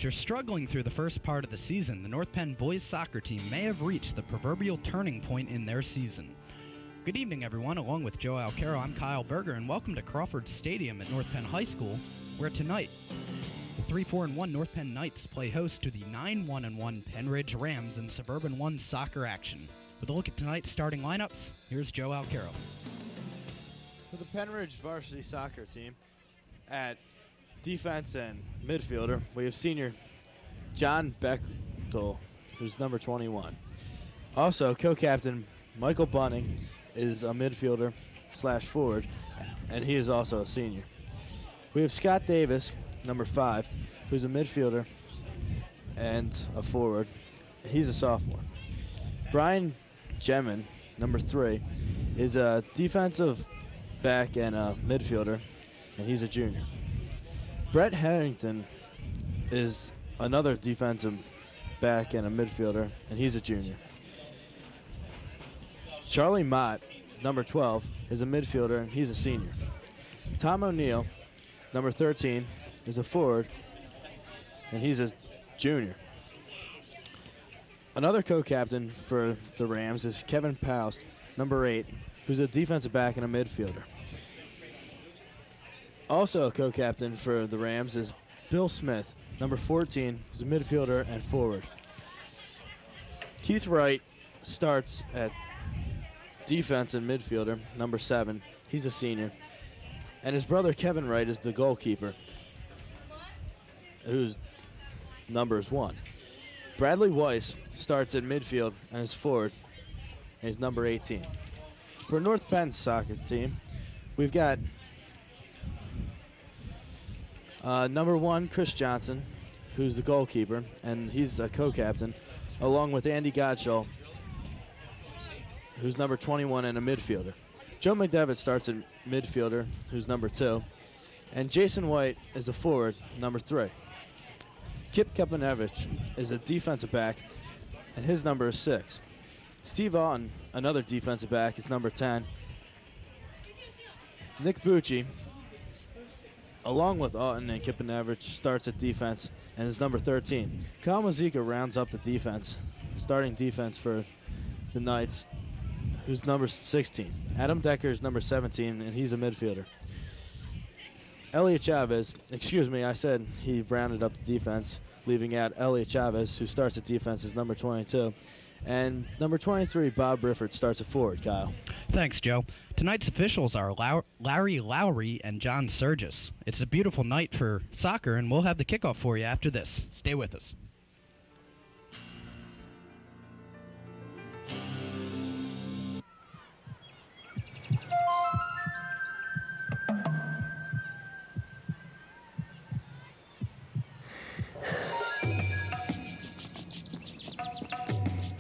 After struggling through the first part of the season, the North Penn boys soccer team may have reached the proverbial turning point in their season. Good evening, everyone. Along with Joe Alcaro, I'm Kyle Berger, and welcome to Crawford Stadium at North Penn High School, where tonight the 3-4-1 North Penn Knights play host to the 9-1-1 Pennridge Rams in Suburban 1 soccer action. With a look at tonight's starting lineups, here's Joe Alcaro. For the Pennridge varsity soccer team, at defense and midfielder, we have senior John Bechtel, who's number 21. Also, co-captain Michael Bunning is a midfielder / forward, and he is also a senior. We have Scott Davis, number 5, who's a midfielder and a forward. He's a sophomore. Brian Gemin, number 3, is a defensive back and a midfielder, and he's a junior. Brett Harrington is another defensive back and a midfielder, and he's a junior. Charlie Mott, number 12, is a midfielder, and he's a senior. Tom O'Neill, number 13, is a forward, and he's a junior. Another co-captain for the Rams is Kevin Paust, number 8, who's a defensive back and a midfielder. Also a co-captain for the Rams is Bill Smith, number 14, who's a midfielder and forward. Keith Wright starts at defense and midfielder, number 7. He's a senior. And his brother Kevin Wright is the goalkeeper, whose number is 1. Bradley Weiss starts at midfield and is forward, and he's number 18. For North Penn's soccer team, we've got number 1, Chris Johnson, who's the goalkeeper, and he's a co-captain, along with Andy Godshall, who's number 21 and a midfielder. Joe McDevitt starts at midfielder, who's number 2, and Jason White is a forward, number 3. Kip Kepanevich is a defensive back, and his number is 6. Steve Auten, another defensive back, is number 10. Nick Bucci, along with Auten and Kepanevich, starts at defense and is number 13. Kyle Mazika rounds up the defense, starting defense for the Knights, who's number 16. Adam Decker is number 17, and he's a midfielder. Elliot Chavez, I said he rounded up the defense, leaving out Elliot Chavez, who starts at defense, is number 22. And number 23, Bob Rifford, starts at forward, Kyle. Thanks, Joe. Tonight's officials are Larry Lowry and John Surgis. It's a beautiful night for soccer, and we'll have the kickoff for you after this. Stay with us.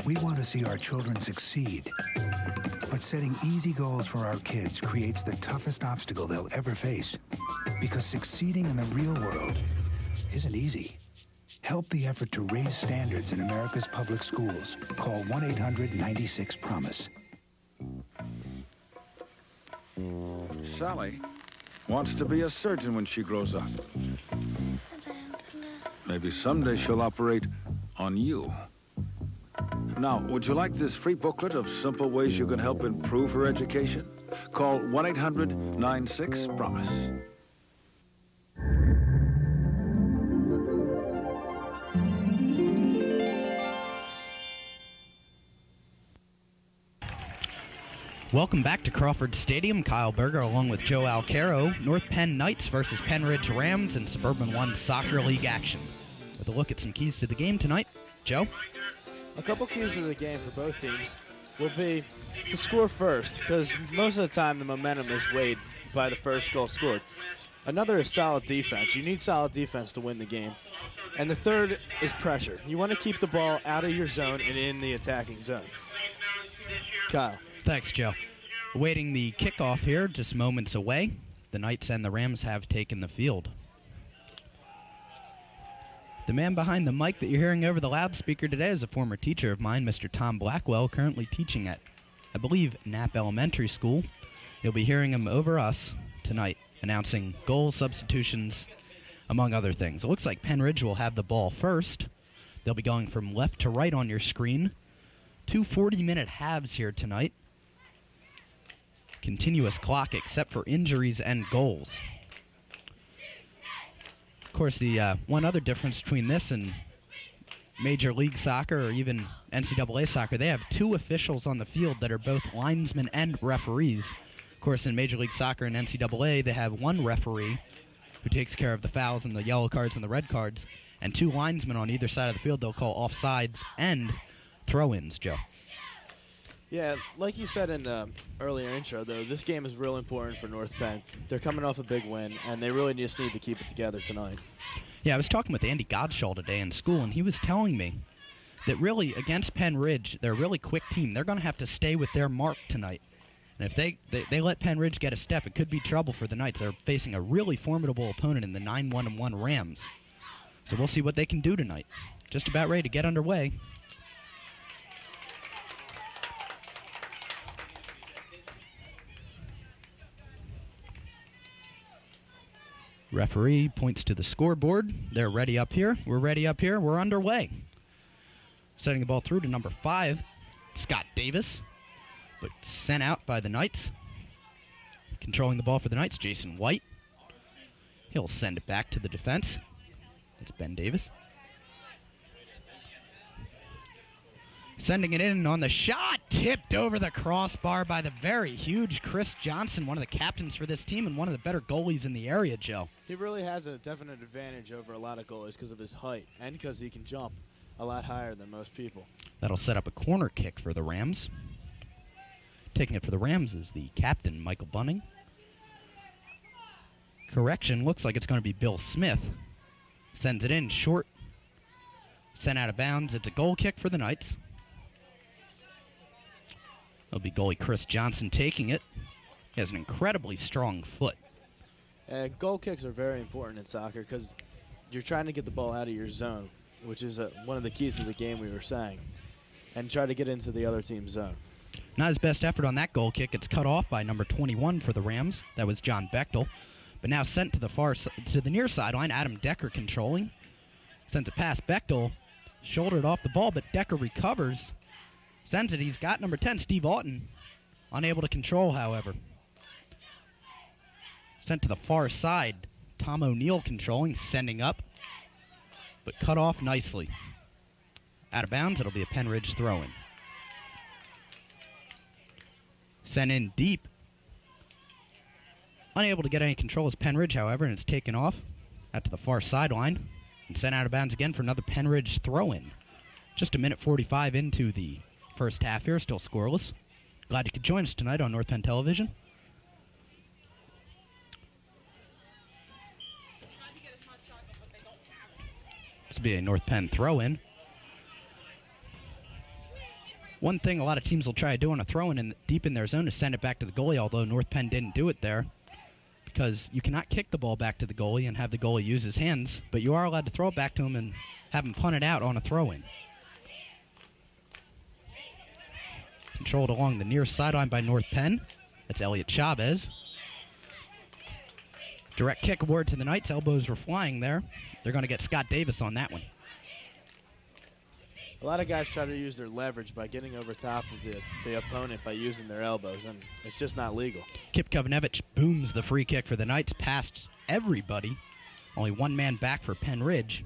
We want to see our children succeed, but setting easy goals for our kids creates the toughest obstacle they'll ever face, because succeeding in the real world isn't easy. Help the effort to raise standards in America's public schools. Call 1-800-96-PROMISE. Sally wants to be a surgeon when she grows up. Maybe someday she'll operate on you. Now, would you like this free booklet of simple ways you can help improve her education? Call 1-800-96-PROMISE. Welcome back to Crawford Stadium. Kyle Berger along with Joe Alcaro. North Penn Knights versus Pennridge Rams in Suburban 1 Soccer League action. With a look at some keys to the game tonight, Joe? A couple keys to the game for both teams will be to score first, because most of the time the momentum is weighed by the first goal scored. Another is solid defense. You need solid defense to win the game. And the third is pressure. You want to keep the ball out of your zone and in the attacking zone. Kyle. Thanks, Joe. Awaiting the kickoff here, just moments away. The Knights and the Rams have taken the field. The man behind the mic that you're hearing over the loudspeaker today is a former teacher of mine, Mr. Tom Blackwell, currently teaching at, I believe, Knapp Elementary School. You'll be hearing him over us tonight, announcing goals, substitutions, among other things. It looks like Pennridge will have the ball first. They'll be going from left to right on your screen. 2 40-minute halves here tonight. Continuous clock except for injuries and goals. Of course, the one other difference between this and Major League Soccer or even NCAA soccer, they have 2 officials on the field that are both linesmen and referees. Of course, in Major League Soccer and NCAA, they have 1 referee who takes care of the fouls and the yellow cards and the red cards, and 2 linesmen on either side of the field. They'll call offsides and throw-ins, Joe. Yeah, like you said in the earlier intro, though, this game is real important for North Penn. They're coming off a big win, and they really just need to keep it together tonight. Yeah, I was talking with Andy Godshall today in school, and he was telling me that really against Pennridge, they're a really quick team. They're going to have to stay with their mark tonight. And if they let Pennridge get a step, it could be trouble for the Knights. They're facing a really formidable opponent in the 9-1-1 Rams. So we'll see what they can do tonight. Just about ready to get underway. Referee points to the scoreboard. They're ready up here. We're ready up here. We're underway. Setting the ball through to number 5, Scott Davis, but sent out by the Knights. Controlling the ball for the Knights, Jason White. He'll send it back to the defense. That's Ben Davis. Sending it in on the shot, tipped over the crossbar by the very huge Chris Johnson, one of the captains for this team and one of the better goalies in the area, Joe. He really has a definite advantage over a lot of goalies because of his height and because he can jump a lot higher than most people. That'll set up a corner kick for the Rams. Taking it for the Rams is the captain, Michael Bunning. Correction, looks like it's going to be Bill Smith. Sends it in short. Sent out of bounds. It's a goal kick for the Knights. It'll be goalie Chris Johnson taking it. He has an incredibly strong foot. Goal kicks are very important in soccer because you're trying to get the ball out of your zone, which is one of the keys to the game we were saying, and try to get into the other team's zone. Not his best effort on that goal kick. It's cut off by number 21 for the Rams. That was John Bechtel. But now sent to the near sideline. Adam Decker controlling. Sends it past Bechtel. Shouldered off the ball, but Decker recovers. Sends it. He's got number 10, Steve Auten. Unable to control, however. Sent to the far side. Tom O'Neill controlling, sending up. But cut off nicely. Out of bounds, it'll be a Pennridge throw-in. Sent in deep. Unable to get any control is Pennridge, however, and it's taken off out to the far sideline. And sent out of bounds again for another Pennridge throw-in. Just a minute 45 into the first half here, still scoreless. Glad you could join us tonight on North Penn Television. This will be a North Penn throw-in. One thing a lot of teams will try to do on a throw-in deep in their zone is send it back to the goalie, although North Penn didn't do it there. Because you cannot kick the ball back to the goalie and have the goalie use his hands, but you are allowed to throw it back to him and have him punt it out on a throw-in. Controlled along the near sideline by North Penn. That's Elliot Chavez. Direct kick award to the Knights. Elbows were flying there. They're going to get Scott Davis on that one. A lot of guys try to use their leverage by getting over top of the opponent by using their elbows, and it's just not legal. Kip Kovenevich booms the free kick for the Knights past everybody. Only one man back for Pennridge.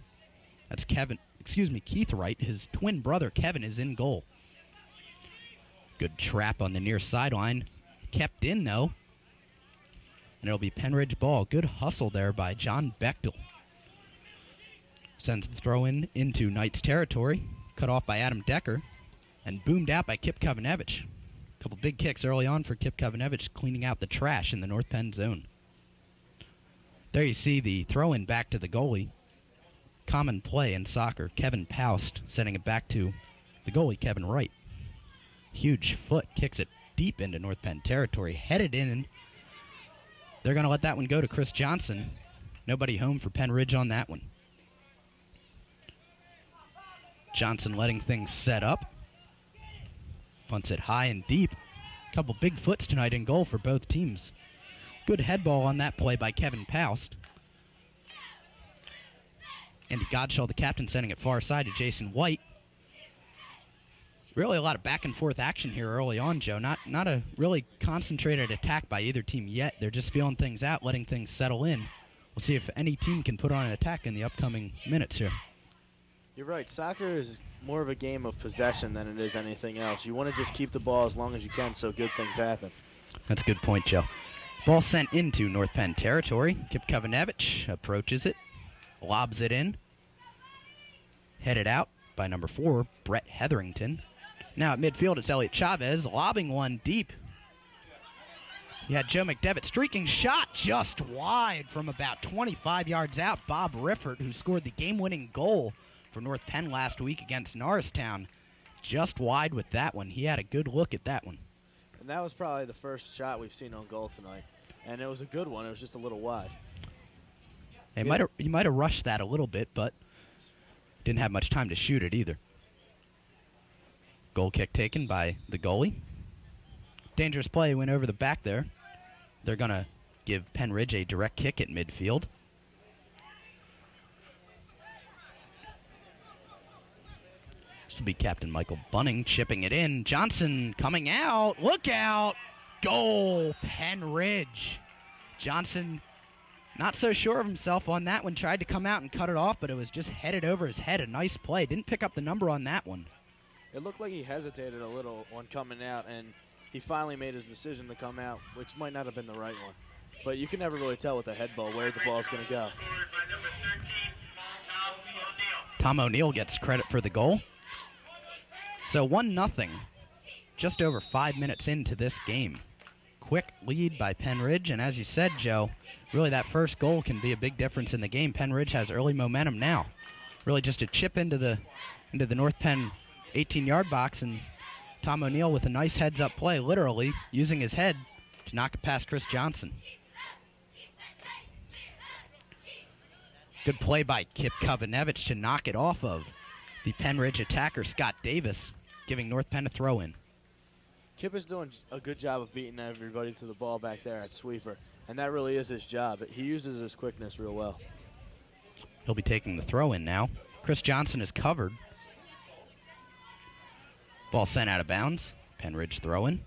That's Keith Wright. His twin brother, Kevin, is in goal. Good trap on the near sideline. Kept in, though. And it'll be Pennridge ball. Good hustle there by John Bechtel. Sends the throw-in into Knights territory. Cut off by Adam Decker. And boomed out by Kip Kovenevich. A couple big kicks early on for Kip Kovenevich, cleaning out the trash in the North Penn zone. There you see the throw-in back to the goalie. Common play in soccer. Kevin Paust sending it back to the goalie, Kevin Wright. Huge foot kicks it deep into North Penn territory. Headed in. They're going to let that one go to Chris Johnson. Nobody home for Pennridge on that one. Johnson letting things set up. Punts it high and deep. Couple big foots tonight in goal for both teams. Good head ball on that play by Kevin Paust. Andy Godshaw, the captain, sending it far side to Jason White. Really a lot of back-and-forth action here early on, Joe. Not a really concentrated attack by either team yet. They're just feeling things out, letting things settle in. We'll see if any team can put on an attack in the upcoming minutes here. You're right. Soccer is more of a game of possession than it is anything else. You want to just keep the ball as long as you can so good things happen. That's a good point, Joe. Ball sent into North Penn territory. Kip Kovanevich approaches it, lobs it in. Headed out by number 4, Brett Hetherington. Now at midfield, it's Elliot Chavez lobbing one deep. You had Joe McDevitt streaking shot just wide from about 25 yards out. Bob Riffert, who scored the game-winning goal for North Penn last week against Norristown, just wide with that one. He had a good look at that one. And that was probably the first shot we've seen on goal tonight. And it was a good one. It was just a little wide. You might have rushed that a little bit, but didn't have much time to shoot it either. Goal kick taken by the goalie. Dangerous play went over the back there. They're going to give Pennridge a direct kick at midfield. This will be Captain Michael Bunning chipping it in. Johnson coming out. Look out. Goal, Pennridge. Johnson not so sure of himself on that one. Tried to come out and cut it off, but it was just headed over his head. A nice play. Didn't pick up the number on that one. It looked like he hesitated a little on coming out, and he finally made his decision to come out, which might not have been the right one. But you can never really tell with a head ball where the ball's going to go. Tom O'Neill gets credit for the goal. So 1-0, just over 5 minutes into this game. Quick lead by Pennridge, and as you said, Joe, really that first goal can be a big difference in the game. Pennridge has early momentum now. Really just a chip into the North Penn 18-yard box, and Tom O'Neill with a nice heads-up play, literally using his head to knock it past Chris Johnson. Good play by Kip Kovanevich to knock it off of the Pennridge attacker, Scott Davis, giving North Penn a throw-in. Kip is doing a good job of beating everybody to the ball back there at sweeper, and that really is his job. He uses his quickness real well. He'll be taking the throw-in now. Chris Johnson is covered. Ball sent out of bounds. Pennridge throw-in.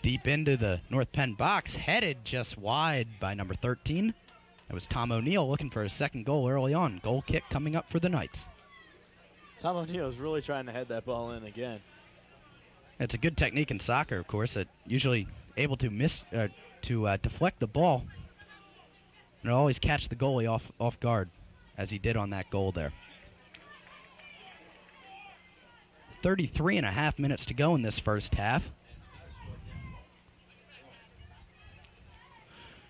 Deep into the North Penn box, headed just wide by number 13. That was Tom O'Neill looking for his second goal early on. Goal kick coming up for the Knights. Tom O'Neill is really trying to head that ball in again. It's a good technique in soccer, of course, that usually able to deflect the ball and always catch the goalie off guard, as he did on that goal there. 33.5 minutes to go in this first half.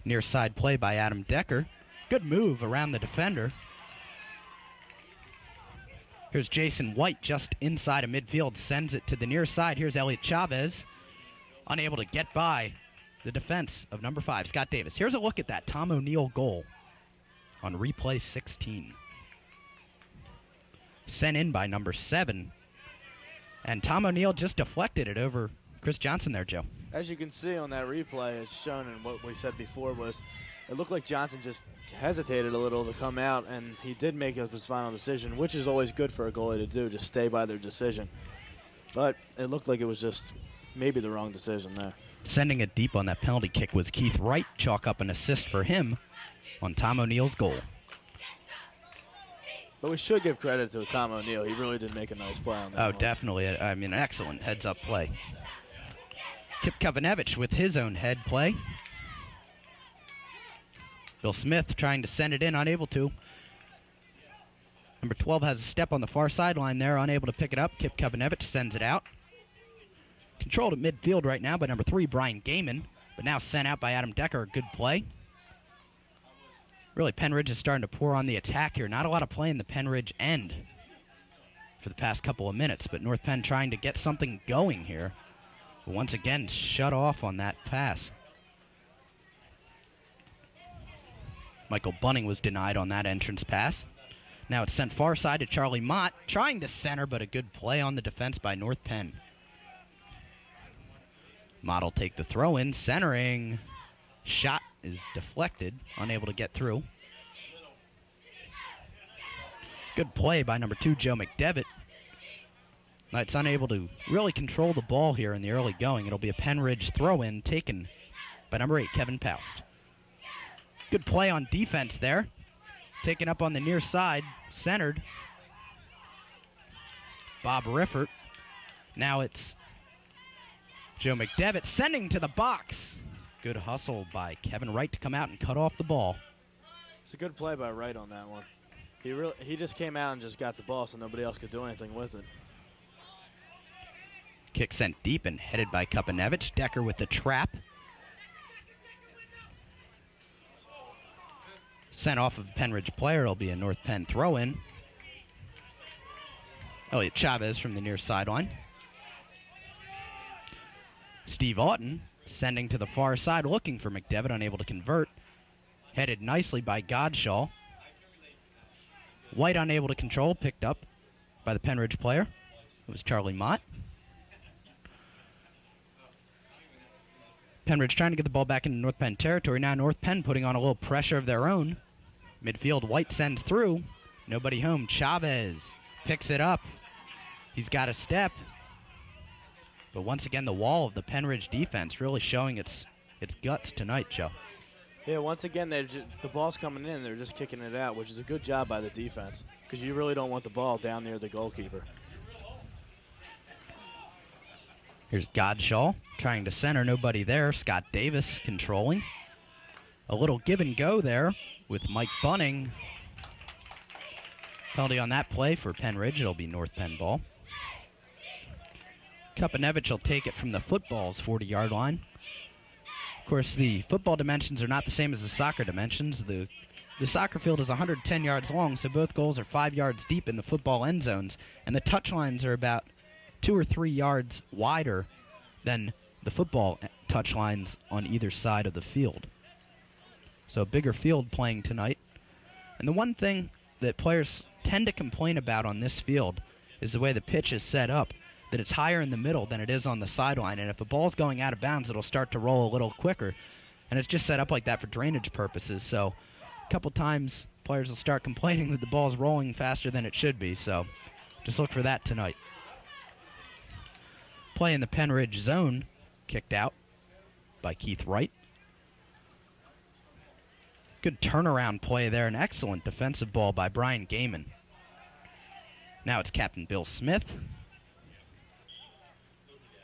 Near side play by Adam Decker. Good move around the defender. Here's Jason White just inside of midfield, sends it to the near side. Here's Elliot Chavez, unable to get by the defense of number 5, Scott Davis. Here's a look at that Tom O'Neill goal on replay 16. Sent in by number 7. And Tom O'Neill just deflected it over Chris Johnson there, Joe. As you can see on that replay, as shown in what we said before, was it looked like Johnson just hesitated a little to come out, and he did make his final decision, which is always good for a goalie to do, just stay by their decision. But it looked like it was just maybe the wrong decision there. Sending it deep on that penalty kick was Keith Wright. Chalk up an assist for him on Tom O'Neill's goal. But we should give credit to Tom O'Neill. He really did make a nice play on that. Oh, definitely. I mean, an excellent heads-up play. Kip Kovanevich with his own head play. Bill Smith trying to send it in, unable to. Number 12 has a step on the far sideline there, unable to pick it up. Kip Kovanevich sends it out. Controlled at midfield right now by number 3, Brian Gaiman, but now sent out by Adam Decker. A good play. Really, Pennridge is starting to pour on the attack here. Not a lot of play in the Pennridge end for the past couple of minutes, but North Penn trying to get something going here. But once again, shut off on that pass. Michael Bunning was denied on that entrance pass. Now it's sent far side to Charlie Mott, trying to center, but a good play on the defense by North Penn. Mott will take the throw in, centering. Shot is deflected, unable to get through. Good play by number 2, Joe McDevitt. Knight's unable to really control the ball here in the early going. It'll be a Pennridge throw-in taken by number 8, Kevin Paust. Good play on defense there. Taken up on the near side, centered. Bob Riffert. Now it's Joe McDevitt sending to the box. Good hustle by Kevin Wright to come out and cut off the ball. It's a good play by Wright on that one. He just came out and just got the ball so nobody else could do anything with it. Kick sent deep and headed by Kupanevich. Decker with the trap. Sent off of a Pennridge player. It'll be a North Penn throw-in. Elliot Chavez from the near sideline. Steve Auten sending to the far side, looking for McDevitt, unable to convert. Headed nicely by Godshaw. White unable to control, picked up by the Pennridge player. It was Charlie Mott. Pennridge trying to get the ball back into North Penn territory. Now North Penn putting on a little pressure of their own. Midfield, White sends through. Nobody home. Chavez picks it up. He's got a step. But once again, the wall of the Pennridge defense really showing its guts tonight, Joe. Yeah, once again, the ball's coming in. They're just kicking it out, which is a good job by the defense because you really don't want the ball down near the goalkeeper. Here's Godshaw trying to center. Nobody there. Scott Davis controlling. A little give and go there with Mike Bunning. Penalty on that play for Pennridge. It'll be North Penn ball. Kupanevich will take it from the football's 40-yard line. Of course, the football dimensions are not the same as the soccer dimensions. The soccer field is 110 yards long, so both goals are 5 yards deep in the football end zones, and the touch lines are about 2 or 3 yards wider than the football touch lines on either side of the field. So a bigger field playing tonight. And the one thing that players tend to complain about on this field is the way the pitch is set up, that it's higher in the middle than it is on the sideline. And if a ball's going out of bounds, it'll start to roll a little quicker. And it's just set up like that for drainage purposes. So a couple times players will start complaining that the ball's rolling faster than it should be. So just look for that tonight. Play in the Pennridge zone, kicked out by Keith Wright. Good turnaround play there, an excellent defensive ball by Brian Gaiman. Now it's Captain Bill Smith.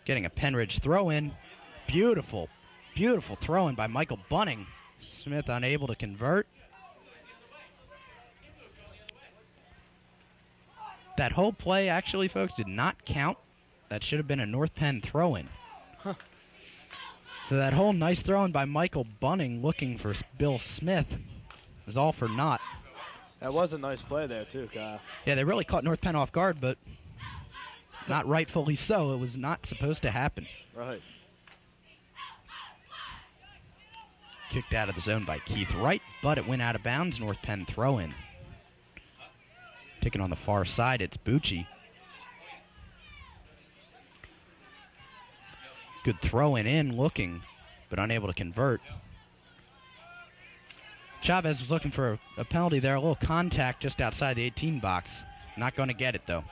Getting a Pennridge throw-in. Beautiful, beautiful throw-in by Michael Bunning. Smith unable to convert. That whole play, actually, folks, did not count. That should have been a North Penn throw-in. Huh. So that whole nice throw-in by Michael Bunning looking for Bill Smith is all for naught. That was a nice play there, too, Kyle. Yeah, they really caught North Penn off guard, but not rightfully so. It was not supposed to happen. Right. Kicked out of the zone by Keith Wright, but it went out of bounds. North Penn throw-in. Taken on the far side, it's Bucci. Good throw-in in, looking, but unable to convert. Chavez was looking for a penalty there, a little contact just outside the 18 box. Not going to get it, though.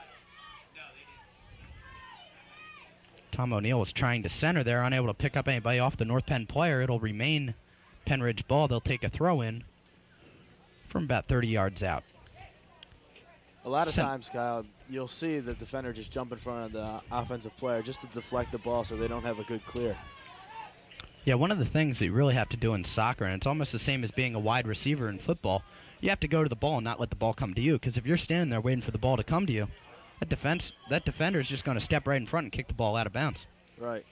Tom O'Neill was trying to center there, unable to pick up anybody off the North Penn player. It'll remain Pennridge ball. They'll take a throw-in from about 30 yards out. A lot of times, Kyle, you'll see the defender just jump in front of the offensive player just to deflect the ball so they don't have a good clear. Yeah, one of the things that you really have to do in soccer, and it's almost the same as being a wide receiver in football, you have to go to the ball and not let the ball come to you, because if you're standing there waiting for the ball to come to you, that defender is just going to step right in front and kick the ball out of bounds. Right.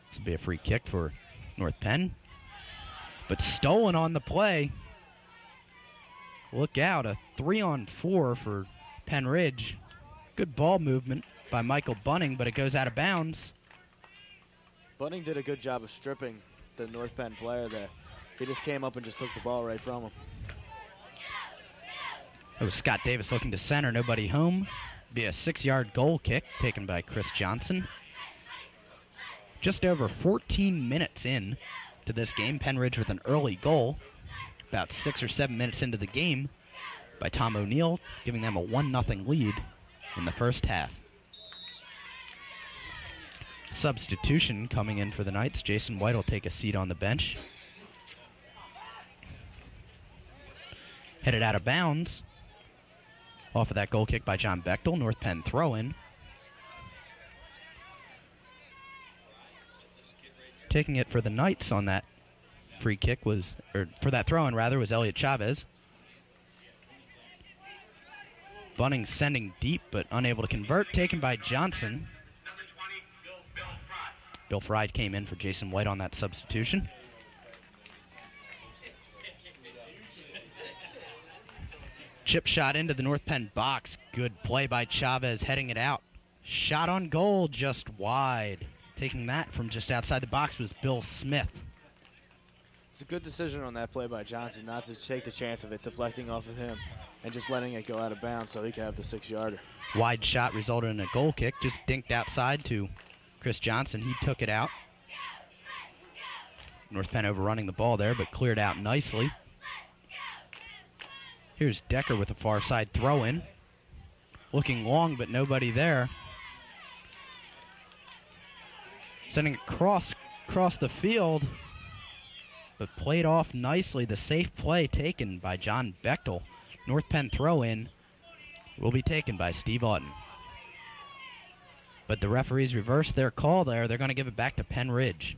This will be a free kick for North Penn, but stolen on the play. Look out, a 3-on-4 for Pennridge. Good ball movement by Michael Bunning, but it goes out of bounds. Bunning did a good job of stripping the North Penn player there. He just came up and just took the ball right from him. It was Scott Davis looking to center, nobody home. Be a 6-yard goal kick taken by Chris Johnson. Just over 14 minutes in to this game. Pennridge with an early goal. about 6 or 7 minutes into the game by Tom O'Neill, giving them a 1-0 lead in the first half. Substitution coming in for the Knights. Jason White will take a seat on the bench. Headed out of bounds. Off of that goal kick by John Bechtel. North Penn throw-in. Taking it for the Knights on that free kick was, or for that throw-in rather, was Elliot Chavez. Bunning sending deep but unable to convert. Taken by Johnson. Bill Fry came in for Jason White on that substitution. Chip shot into the North Penn box. Good play by Chavez, heading it out. Shot on goal, just wide. Taking that from just outside the box was Bill Smith. It's a good decision on that play by Johnson not to take the chance of it deflecting off of him and just letting it go out of bounds so he could have the 6-yarder. Wide shot resulted in a goal kick. Just dinked outside to Chris Johnson. He took it out. North Penn overrunning the ball there, but cleared out nicely. Here's Decker with a far side throw-in. Looking long, but nobody there. Sending it across the field, but played off nicely. The safe play taken by John Bechtel. North Penn throw-in will be taken by Steve Auten. But the referees reversed their call there. They're going to give it back to Pennridge.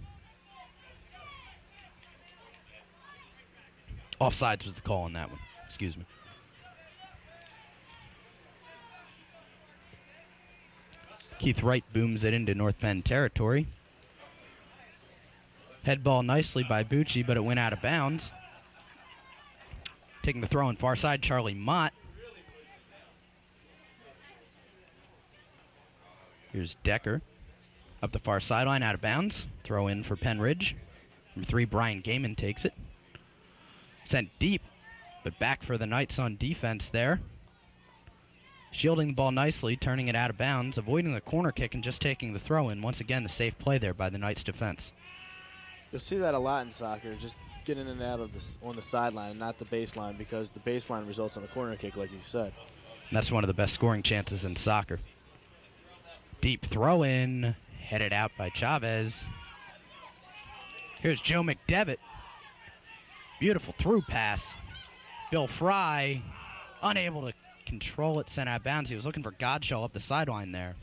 Offsides was the call on that one. Excuse me. Keith Wright booms it into North Penn territory. Head ball nicely by Bucci, but it went out of bounds. Taking the throw on far side, Charlie Mott. Here's Decker. Up the far sideline, out of bounds. Throw in for Pennridge. Number 3, Brian Gaiman takes it. Sent deep, but back for the Knights on defense there. Shielding the ball nicely, turning it out of bounds, avoiding the corner kick and just taking the throw in. Once again, the safe play there by the Knights defense. You'll see that a lot in soccer, just get in and out of on the sideline, not the baseline, because the baseline results in a corner kick, like you said. And that's one of the best scoring chances in soccer. Deep throw in, headed out by Chavez. Here's Joe McDevitt. Beautiful through pass. Bill Fry, unable to control it, sent out of bounds. He was looking for Godshaw up the sideline there.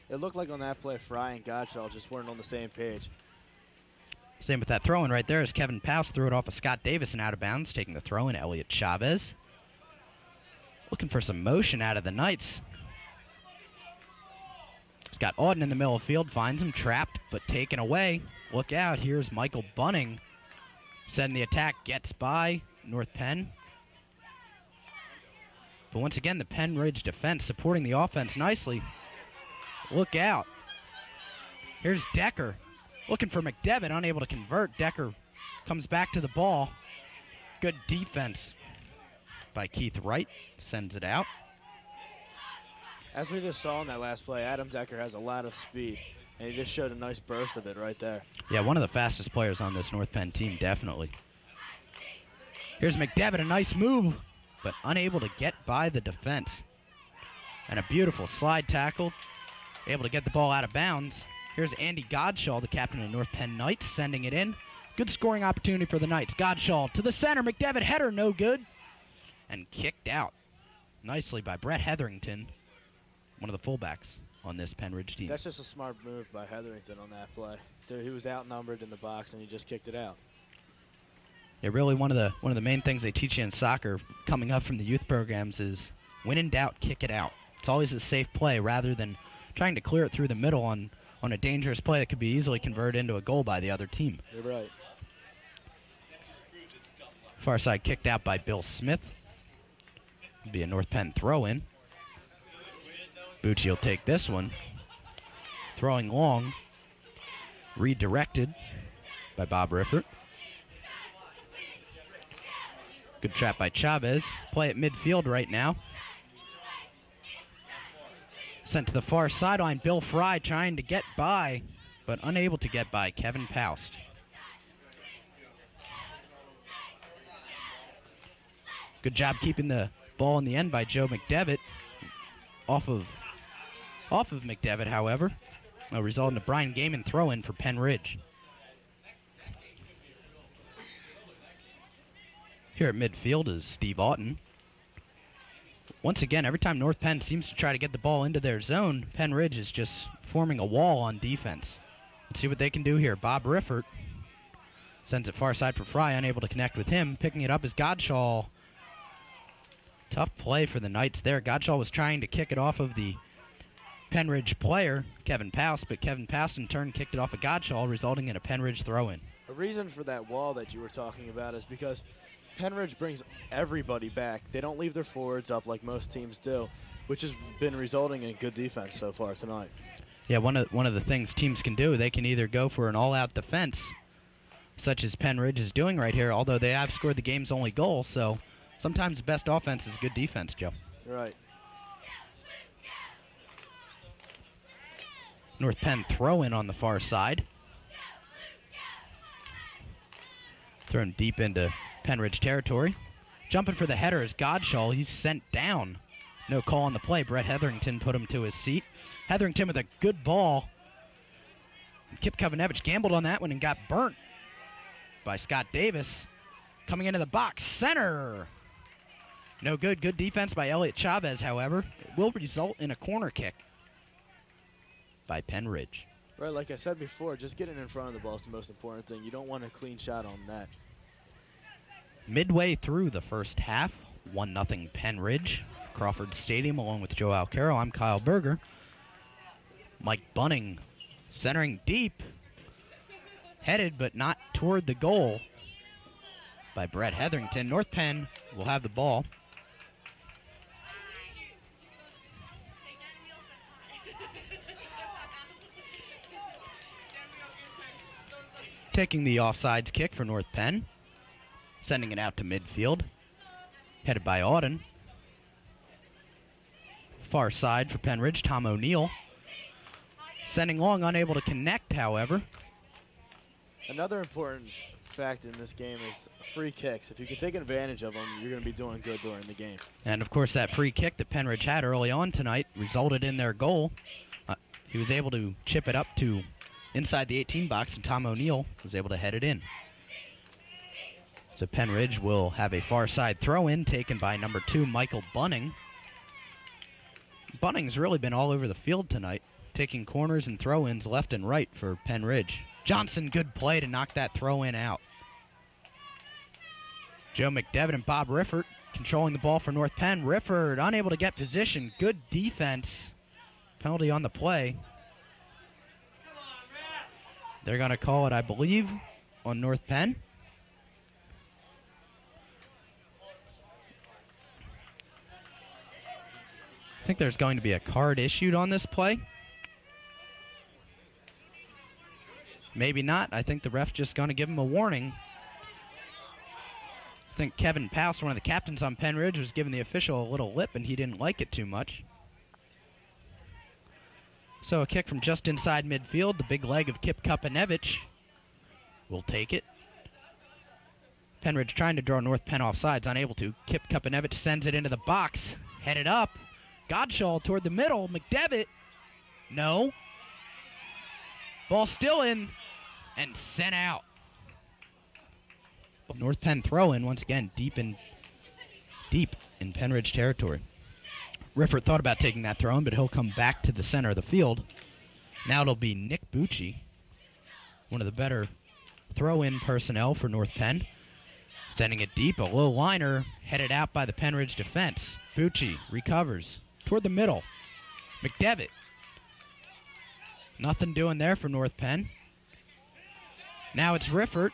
It looked like on that play, Fry and Godshaw just weren't on the same page. Same with that throw-in right there as Kevin Paus threw it off of Scott Davis and out of bounds, taking the throw-in, Elliot Chavez. Looking for some motion out of the Knights. He's got Auden in the middle of the field, finds him trapped, but taken away. Look out, here's Michael Bunning. Setting the attack, gets by North Penn. But once again, the Pennridge defense supporting the offense nicely. Look out. Here's Decker. Looking for McDevitt, unable to convert. Decker comes back to the ball. Good defense by Keith Wright. Sends it out. As we just saw in that last play, Adam Decker has a lot of speed, and he just showed a nice burst of it right there. Yeah, one of the fastest players on this North Penn team, definitely. Here's McDevitt, a nice move, but unable to get by the defense. And a beautiful slide tackle. Able to get the ball out of bounds. Here's Andy Godshaw, the captain of North Penn Knights, sending it in. Good scoring opportunity for the Knights. Godshaw to the center. McDevitt header, no good. And kicked out nicely by Brett Hetherington, one of the fullbacks on this Pennridge team. That's just a smart move by Hetherington on that play. He was outnumbered in the box, and he just kicked it out. Yeah, really one of the main things they teach you in soccer coming up from the youth programs is when in doubt, kick it out. It's always a safe play rather than trying to clear it through the middle on a dangerous play that could be easily converted into a goal by the other team. You're right. Far side kicked out by Bill Smith. It'll be a North Penn throw-in. Bucci will take this one. Throwing long. Redirected by Bob Riffert. Good trap by Chavez. Play at midfield right now. Sent to the far sideline. Bill Fry trying to get by, but unable to get by Kevin Paust. Good job keeping the ball in the end by Joe McDevitt. Off of McDevitt, however, resulting in a Brian Gaiman throw-in for Pennridge. Here at midfield is Steve Oughton. Once again, every time North Penn seems to try to get the ball into their zone, Pennridge is just forming a wall on defense. Let's see what they can do here. Bob Riffert sends it far side for Fry, unable to connect with him. Picking it up is Godshaw. Tough play for the Knights there. Godshaw was trying to kick it off of the Pennridge player, Kevin Paus, but Kevin Paus in turn kicked it off of Godshaw, resulting in a Pennridge throw-in. A reason for that wall that you were talking about is because Pennridge brings everybody back. They don't leave their forwards up like most teams do, which has been resulting in good defense so far tonight. Yeah, one of the things teams can do, they can either go for an all-out defense, such as Pennridge is doing right here, although they have scored the game's only goal, so sometimes the best offense is good defense, Joe. Right. North Penn throw-in on the far side. Thrown deep into Pennridge territory. Jumping for the header is Godshaw. He's sent down. No call on the play. Brett Hetherington put him to his seat. Hetherington with a good ball. Kip Kovanevich gambled on that one and got burnt by Scott Davis. Coming into the box. Center. No good. Good defense by Elliot Chavez, however. It will result in a corner kick by Pennridge. Right, like I said before, just getting in front of the ball is the most important thing. You don't want a clean shot on that. Midway through the first half, 1-0 Pennridge. Crawford Stadium along with Joe Alcaro. I'm Kyle Berger. Mike Bunning centering deep. Headed but not toward the goal by Brett Hetherington. North Penn will have the ball. Taking the offsides kick for North Penn. Sending it out to midfield. Headed by Auden. Far side for Pennridge, Tom O'Neill. Sending long, unable to connect, however. Another important fact in this game is free kicks. If you can take advantage of them, you're going to be doing good during the game. And, of course, that free kick that Pennridge had early on tonight resulted in their goal. He was able to chip it up to inside the 18 box, and Tom O'Neill was able to head it in. So Pennridge will have a far side throw-in taken by number 2, Michael Bunning. Bunning's really been all over the field tonight, taking corners and throw-ins left and right for Pennridge. Johnson, good play to knock that throw-in out. Joe McDevitt and Bob Riffert controlling the ball for North Penn. Riffert unable to get position. Good defense. Penalty on the play. They're going to call it, I believe, on North Penn. I think there's going to be a card issued on this play. Maybe not. I think the ref's just going to give him a warning. I think Kevin Paus, one of the captains on Pennridge, was giving the official a little lip, and he didn't like it too much. So a kick from just inside midfield. The big leg of Kip Kovanevich will take it. Pennridge trying to draw North Penn off sides, unable to. Kip Kovanevich sends it into the box. Headed up. Godshaw toward the middle. McDevitt. No. Ball still in and sent out. North Penn throw-in once again deep in Pennridge territory. Riffert thought about taking that throw-in, but he'll come back to the center of the field. Now it'll be Nick Bucci, one of the better throw-in personnel for North Penn. Sending it deep, a low liner headed out by the Pennridge defense. Bucci recovers toward the middle. McDevitt. Nothing doing there for North Penn. Now it's Riffert.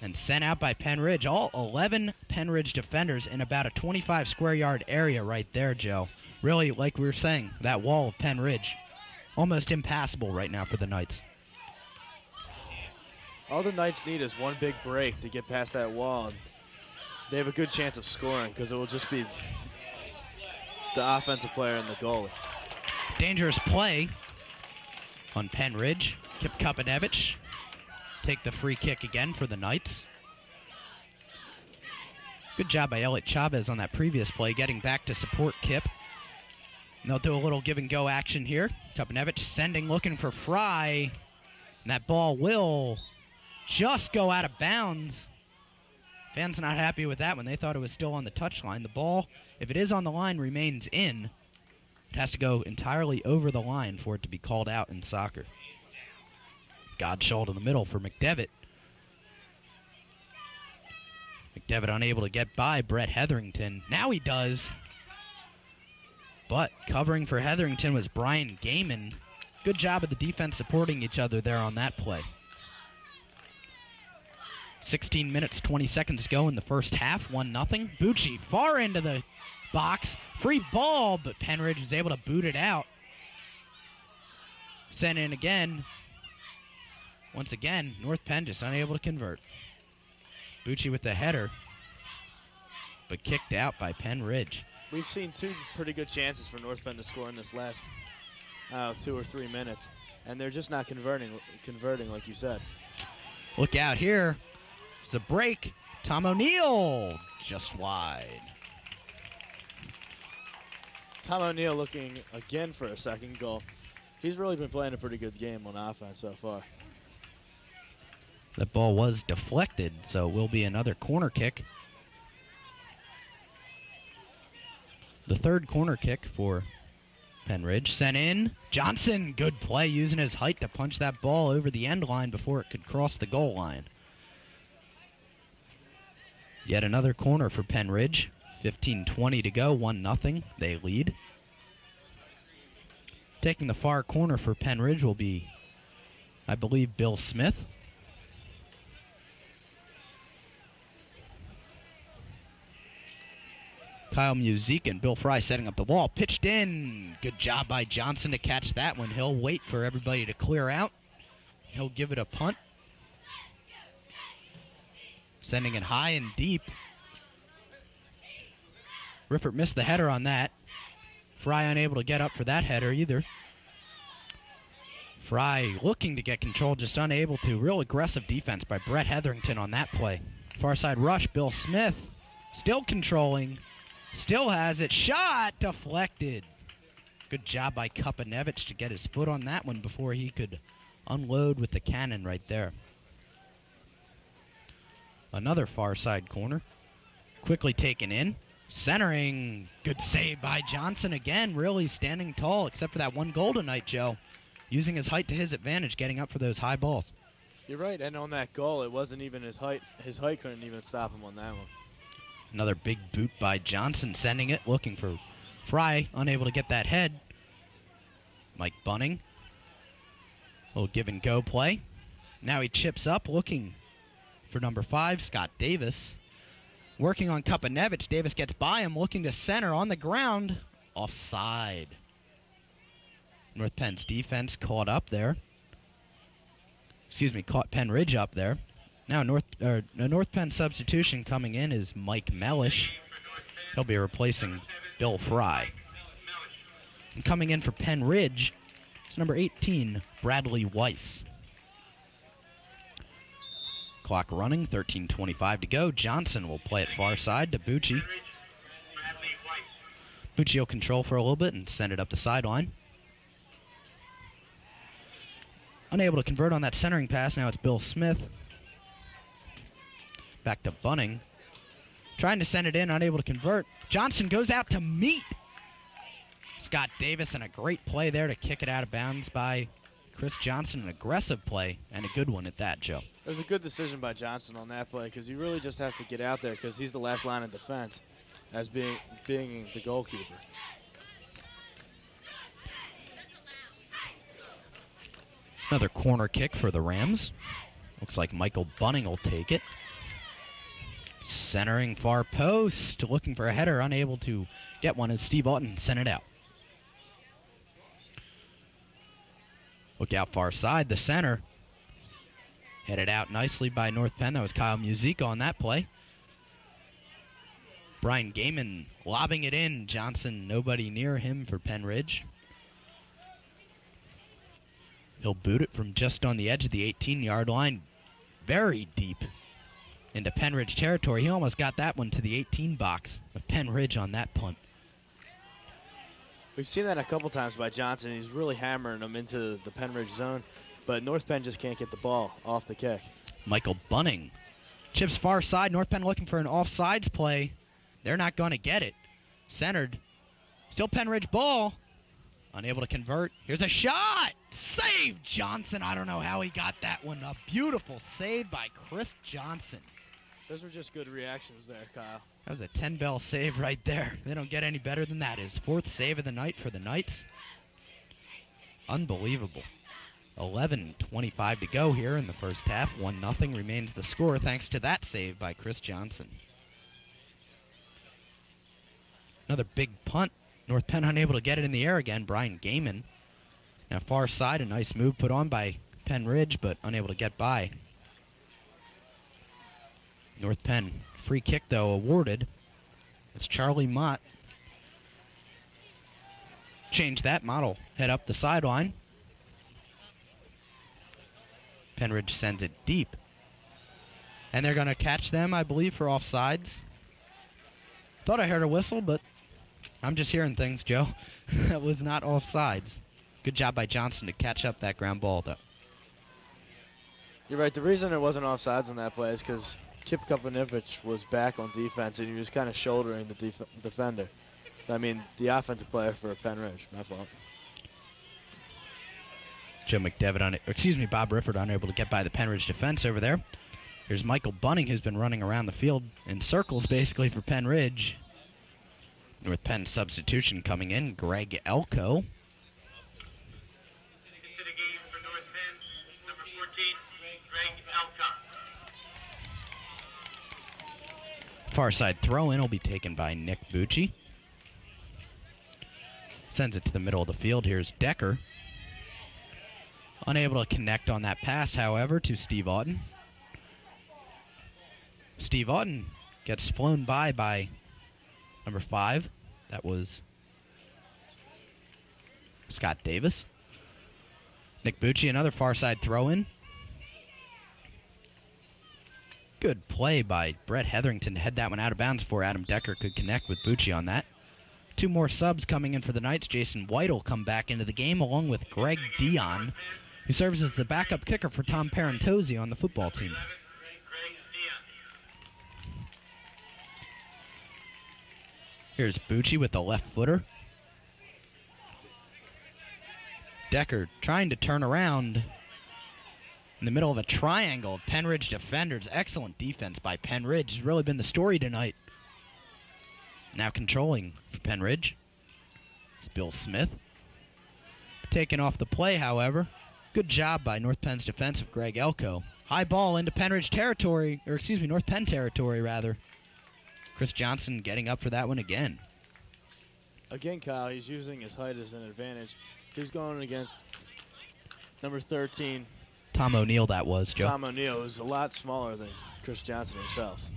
And sent out by Pennridge. All 11 Pennridge defenders in about a 25 square yard area right there, Joe. Really, like we were saying, that wall of Pennridge. Almost impassable right now for the Knights. All the Knights need is one big break to get past that wall. And they have a good chance of scoring because it will just be the offensive player and the goalie. Dangerous play on Pennridge. Kip Kovanevich take the free kick again for the Knights. Good job by Elliot Chavez on that previous play, getting back to support Kip. And they'll do a little give-and-go action here. Kupanevich sending, looking for Fry. And that ball will just go out of bounds. Fans not happy with that one. They thought it was still on the touchline. The ball, if it is on the line, remains in. It has to go entirely over the line for it to be called out in soccer. Godshall to the middle for McDevitt. McDevitt unable to get by Brett Hetherington. Now he does. But covering for Hetherington was Brian Gaiman. Good job of the defense supporting each other there on that play. 16 minutes, 20 seconds to go in the first half. 1-0. Bucci far into the box. Free ball, but Pennridge was able to boot it out. Sent in again. Once again, North Penn just unable to convert. Bucci with the header, but kicked out by Pennridge. We've seen two pretty good chances for North Penn to score in this last 2 or 3 minutes, and they're just not converting like you said. Look out here. It's a break. Tom O'Neill just wide. Tom O'Neill looking again for a second goal. He's really been playing a pretty good game on offense so far. That ball was deflected, so it will be another corner kick. The third corner kick for Pennridge. Sent in. Johnson, good play, using his height to punch that ball over the end line before it could cross the goal line. Yet another corner for Pennridge. 15:20 to go, 1-0. They lead. Taking the far corner for Pennridge will be, I believe, Bill Smith. Kyle Musique and Bill Fry setting up the ball. Pitched in. Good job by Johnson to catch that one. He'll wait for everybody to clear out. He'll give it a punt. Sending it high and deep. Riffert missed the header on that. Fry unable to get up for that header either. Fry looking to get control, just unable to. Real aggressive defense by Brett Hetherington on that play. Far side rush, Bill Smith still controlling. Still has it. Shot deflected. Good job by Kupanevich to get his foot on that one before he could unload with the cannon right there. Another far side corner. Quickly taken in. Centering. Good save by Johnson again. Really standing tall, except for that one goal tonight, Joe. Using his height to his advantage, getting up for those high balls. You're right, and on that goal, it wasn't even his height. His height couldn't even stop him on that one. Another big boot by Johnson, sending it, looking for Fry, unable to get that head. Mike Bunning. Little give and go play. Now he chips up, looking for number 5, Scott Davis. Working on Kupanevich. Davis gets by him, looking to center on the ground. Offside. North Penn's defense caught up there. Caught Pennridge up there. Now the North Penn substitution coming in is Mike Mellish. He'll be replacing Bill Fry. And coming in for Pennridge is number 18, Bradley Weiss. Clock running, 13:25 to go. Johnson will play it far side to Bucci. Bucci will control for a little bit and send it up the sideline. Unable to convert on that centering pass. Now it's Bill Smith. Back to Bunning. Trying to send it in, unable to convert. Johnson goes out to meet Scott Davis, and a great play there to kick it out of bounds by Chris Johnson. An aggressive play, and a good one at that, Joe. It was a good decision by Johnson on that play because he really just has to get out there because he's the last line of defense as being the goalkeeper. Another corner kick for the Rams. Looks like Michael Bunning will take it. Centering far post, looking for a header, unable to get one as Steve Auten sent it out. Look out far side, the center. Headed out nicely by North Penn. That was Kyle Musique on that play. Brian Gaiman lobbing it in. Johnson, nobody near him for Pennridge. He'll boot it from just on the edge of the 18-yard line. Very deep. into Pennridge territory. He almost got that one to the 18 box of Pennridge on that punt. We've seen that a couple times by Johnson. He's really hammering them into the Pennridge zone, but North Penn just can't get the ball off the kick. Michael Bunning chips far side. North Penn looking for an offsides play. They're not going to get it. Centered. Still Pennridge ball. Unable to convert. Here's a shot. Save Johnson. I don't know how he got that one. A beautiful save by Chris Johnson. Those were just good reactions there, Kyle. That was a 10-bell save right there. They don't get any better than that. His 4th save of the night for the Knights. Unbelievable. 11:25 to go here in the first half. 1-0 remains the score thanks to that save by Chris Johnson. Another big punt. North Penn unable to get it in the air again. Brian Gaiman. Now far side, a nice move put on by Pennridge, but unable to get by. North Penn free kick, though, awarded. It's Charlie Mott. Change that model. Head up the sideline. Pennridge sends it deep. And they're going to catch them, I believe, for offsides. Thought I heard a whistle, but I'm just hearing things, Joe. That was not offsides. Good job by Johnson to catch up that ground ball, though. You're right. The reason it wasn't offsides on that play is because Kip Kupanievich was back on defense, and he was kind of shouldering the defender. I mean, the offensive player for Pennridge. My fault. Bob Rifford unable to get by the Pennridge defense over there. Here's Michael Bunning, who's been running around the field in circles, basically, for Pennridge. North Penn substitution coming in, Greg Elko. Into the game for North Penn, number 14, Greg Elko. Far side throw-in will be taken by Nick Bucci. Sends it to the middle of the field. Here's Decker. Unable to connect on that pass, however, to Steve Auden. Steve Auden gets flown by number 5. That was Scott Davis. Nick Bucci, another far side throw-in. Good play by Brett Hetherington to head that one out of bounds before Adam Decker could connect with Bucci on that. 2 more subs coming in for the Knights. Jason White will come back into the game along with Greg Dion, who serves as the backup kicker for Tom Parentozzi on the football team. Here's Bucci with the left footer. Decker trying to turn around in the middle of a triangle of Pennridge defenders. Excellent defense by Pennridge. Has really been the story tonight. Now controlling for Pennridge. It's Bill Smith. Taken off the play, however. Good job by North Penn's defensive Greg Elko. High ball into Pennridge territory, North Penn territory, rather. Chris Johnson getting up for that one again. Again, Kyle, he's using his height as an advantage. He's going against number 13. Tom O'Neill, that was, Joe. Tom O'Neill is a lot smaller than Chris Johnson himself.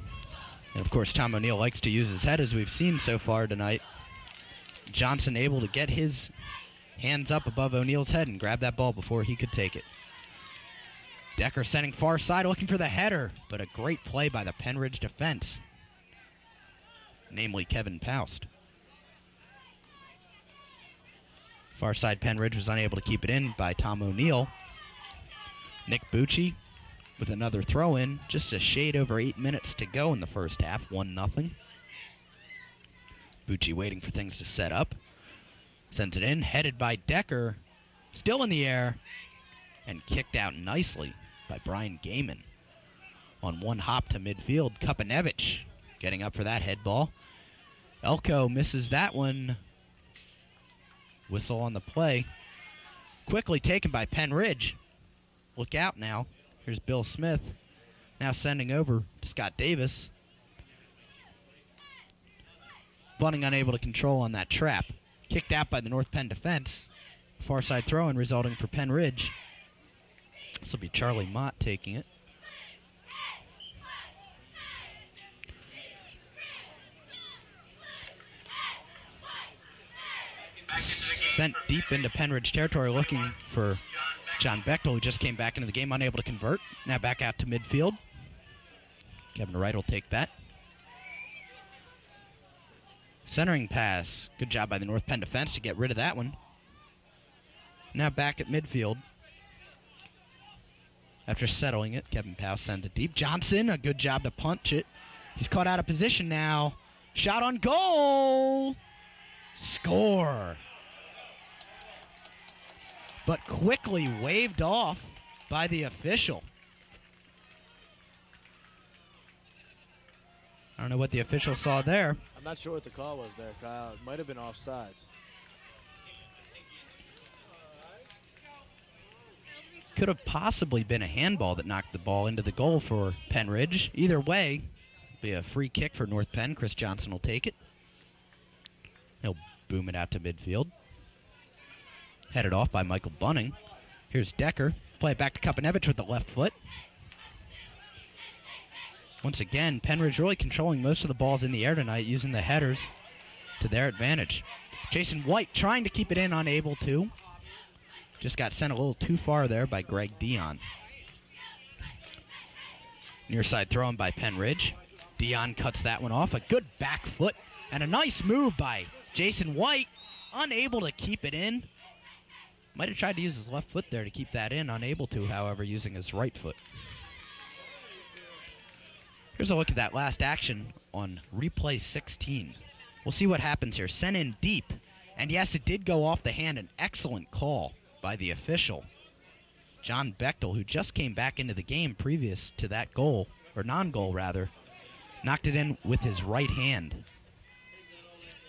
And, of course, Tom O'Neill likes to use his head, as we've seen so far tonight. Johnson able to get his hands up above O'Neill's head and grab that ball before he could take it. Decker sending far side, looking for the header, but a great play by the Pennridge defense, namely Kevin Poust. Far side Pennridge was unable to keep it in by Tom O'Neill. Nick Bucci with another throw-in, just a shade over 8 minutes to go in the first half, 1-0. Bucci waiting for things to set up. Sends it in, headed by Decker, still in the air, and kicked out nicely by Brian Gaiman. On one hop to midfield, Kupanievich getting up for that head ball. Elko misses that one. Whistle on the play. Quickly taken by Pennridge. Look out now. Here's Bill Smith. Now sending over to Scott Davis. Bunning unable to control on that trap. Kicked out by the North Penn defense. Far side throw-in resulting for Pennridge. This will be Charlie Mott taking it. Sent deep into Pennridge territory looking for John Bechtel, who just came back into the game, unable to convert. Now back out to midfield. Kevin Wright will take that. Centering pass. Good job by the North Penn defense to get rid of that one. Now back at midfield. After settling it, Kevin Powell sends it deep. Johnson, a good job to punch it. He's caught out of position now. Shot on goal. Score. But quickly waved off by the official. I don't know what the official saw there. I'm not sure what the call was there, Kyle. It might have been offsides. Could have possibly been a handball that knocked the ball into the goal for Pennridge. Either way, be a free kick for North Penn. Chris Johnson will take it. He'll boom it out to midfield. Headed off by Michael Bunning. Here's Decker. Play it back to Kupanevich with the left foot. Once again, Pennridge really controlling most of the balls in the air tonight, using the headers to their advantage. Jason White trying to keep it in, unable to. Just got sent a little too far there by Greg Dion. Near side throw in by Pennridge. Dion cuts that one off. A good back foot and a nice move by Jason White. Unable to keep it in. Might have tried to use his left foot there to keep that in. Unable to, however, using his right foot. Here's a look at that last action on replay 16. We'll see what happens here. Sent in deep. And yes, it did go off the hand. An excellent call by the official. John Bechtel, who just came back into the game previous to that goal, or non-goal rather, knocked it in with his right hand.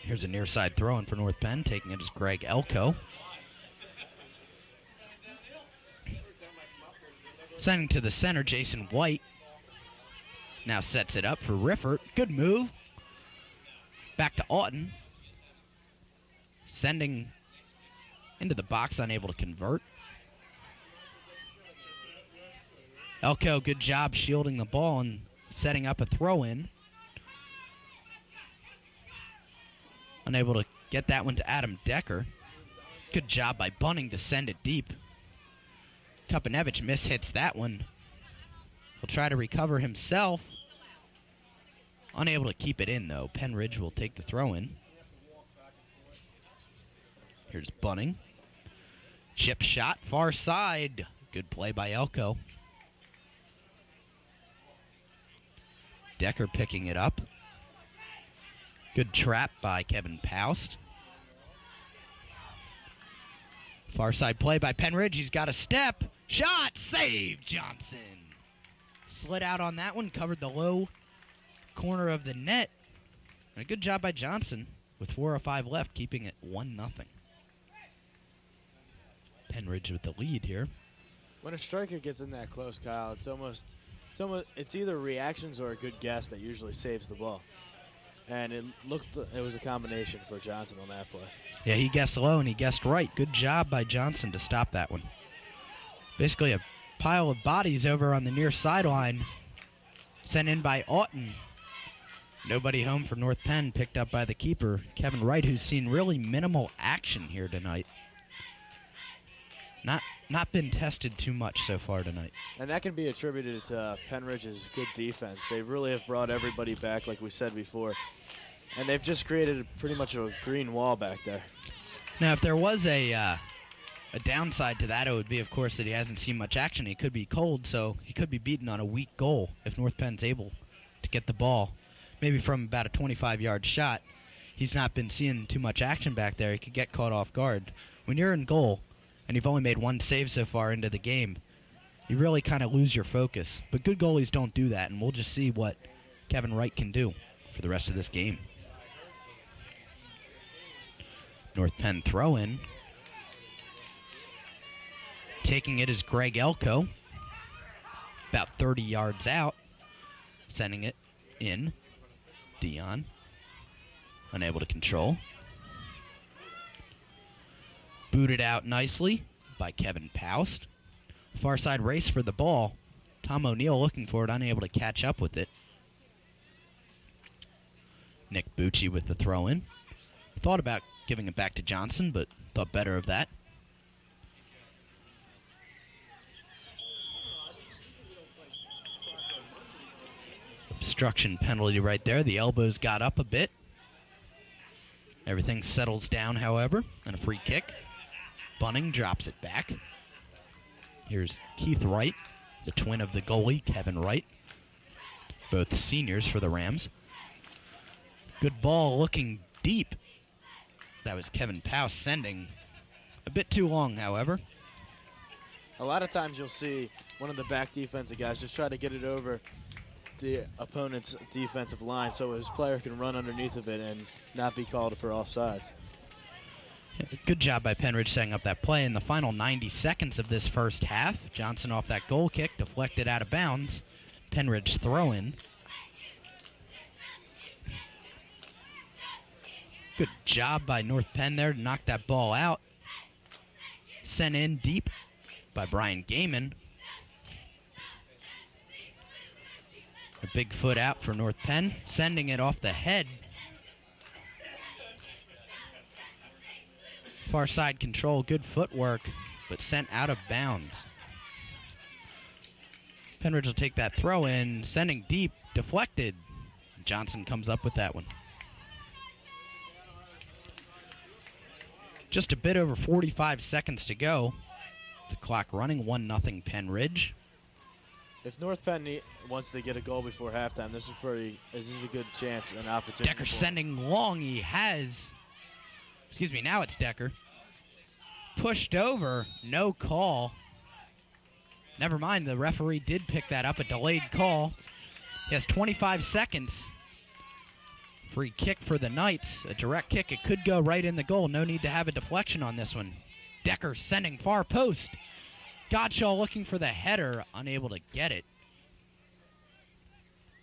Here's a near side throw in for North Penn. Taking it is Greg Elko. Sending to the center, Jason White. Now sets it up for Riffert. Good move. Back to Auten. Sending into the box, unable to convert. Elko, good job shielding the ball and setting up a throw-in. Unable to get that one to Adam Decker. Good job by Bunning to send it deep. Kupanevich mishits that one. He'll try to recover himself. Unable to keep it in, though. Pennridge will take the throw-in. Here's Bunning. Chip shot, far side. Good play by Elko. Decker picking it up. Good trap by Kevin Paust. Far side play by Pennridge. He's got a step. Shot! Save! Johnson. Slid out on that one. Covered the low corner of the net. And a good job by Johnson with 4:05 left, keeping it 1-0. Pennridge with the lead here. When a striker gets in that close, Kyle, it's either reactions or a good guess that usually saves the ball. And it was a combination for Johnson on that play. Yeah, he guessed low and he guessed right. Good job by Johnson to stop that one. Basically a pile of bodies over on the near sideline. Sent in by Auten. Nobody home for North Penn, picked up by the keeper, Kevin Wright, who's seen really minimal action here tonight. Not been tested too much so far tonight. And that can be attributed to Pennridge's good defense. They really have brought everybody back, like we said before. And they've just created pretty much a green wall back there. Now, if there was a downside to that, it would be, of course, that he hasn't seen much action. He could be cold, so he could be beaten on a weak goal if North Penn's able to get the ball. Maybe from about a 25-yard shot. He's not been seeing too much action back there. He could get caught off guard. When you're in goal and you've only made one save so far into the game, you really kind of lose your focus. But good goalies don't do that, and we'll just see what Kevin Wright can do for the rest of this game. North Penn throw-in. Taking it is Greg Elko. About 30 yards out. Sending it in. Dion. Unable to control. Booted out nicely by Kevin Paust. Far side race for the ball. Tom O'Neill looking for it, unable to catch up with it. Nick Bucci with the throw-in. Thought about giving it back to Johnson, but thought better of that. Obstruction penalty right there. The elbows got up a bit. Everything settles down, however, and a free kick. Bunning drops it back. Here's Keith Wright, the twin of the goalie, Kevin Wright. Both seniors for the Rams. Good ball looking deep. That was Kevin Powell sending. A bit too long, however. A lot of times you'll see one of the back defensive guys just try to get it over the opponent's defensive line so his player can run underneath of it and not be called for offsides. Good job by Pennridge setting up that play in the final 90 seconds of this first half. Johnson off that goal kick, deflected out of bounds. Pennridge throw in. Good job by North Penn there to knock that ball out. Sent in deep by Brian Gaiman. A big foot out for North Penn, sending it off the head. Far side control, good footwork, but sent out of bounds. Pennridge will take that throw in, sending deep, deflected. Johnson comes up with that one. Just a bit over 45 seconds to go. The clock running, 1-0 Pennridge. If North Penn wants to get a goal before halftime, this is a good chance, an opportunity. Decker sending long, he has. Excuse me, now it's Decker. Pushed over, no call. Never mind, the referee did pick that up, a delayed call. He has 25 seconds. Free kick for the Knights, a direct kick. It could go right in the goal. No need to have a deflection on this one. Decker sending far post. Godshaw looking for the header, unable to get it.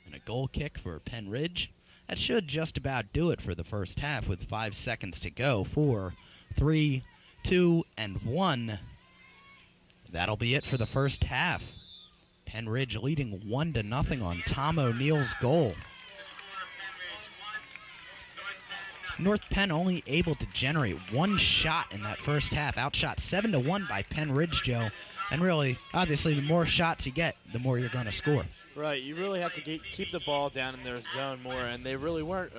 And a goal kick for Pennridge. That should just about do it for the first half with 5 seconds to go. 4, 3, 2, and 1. That'll be it for the first half. Pennridge leading 1-0 on Tom O'Neill's goal. North Penn only able to generate one shot in that first half. Outshot 7-1 by Pennridge, Joe. And really, obviously, the more shots you get, the more you're going to score. Right. You really have to keep the ball down in their zone more, and they really weren't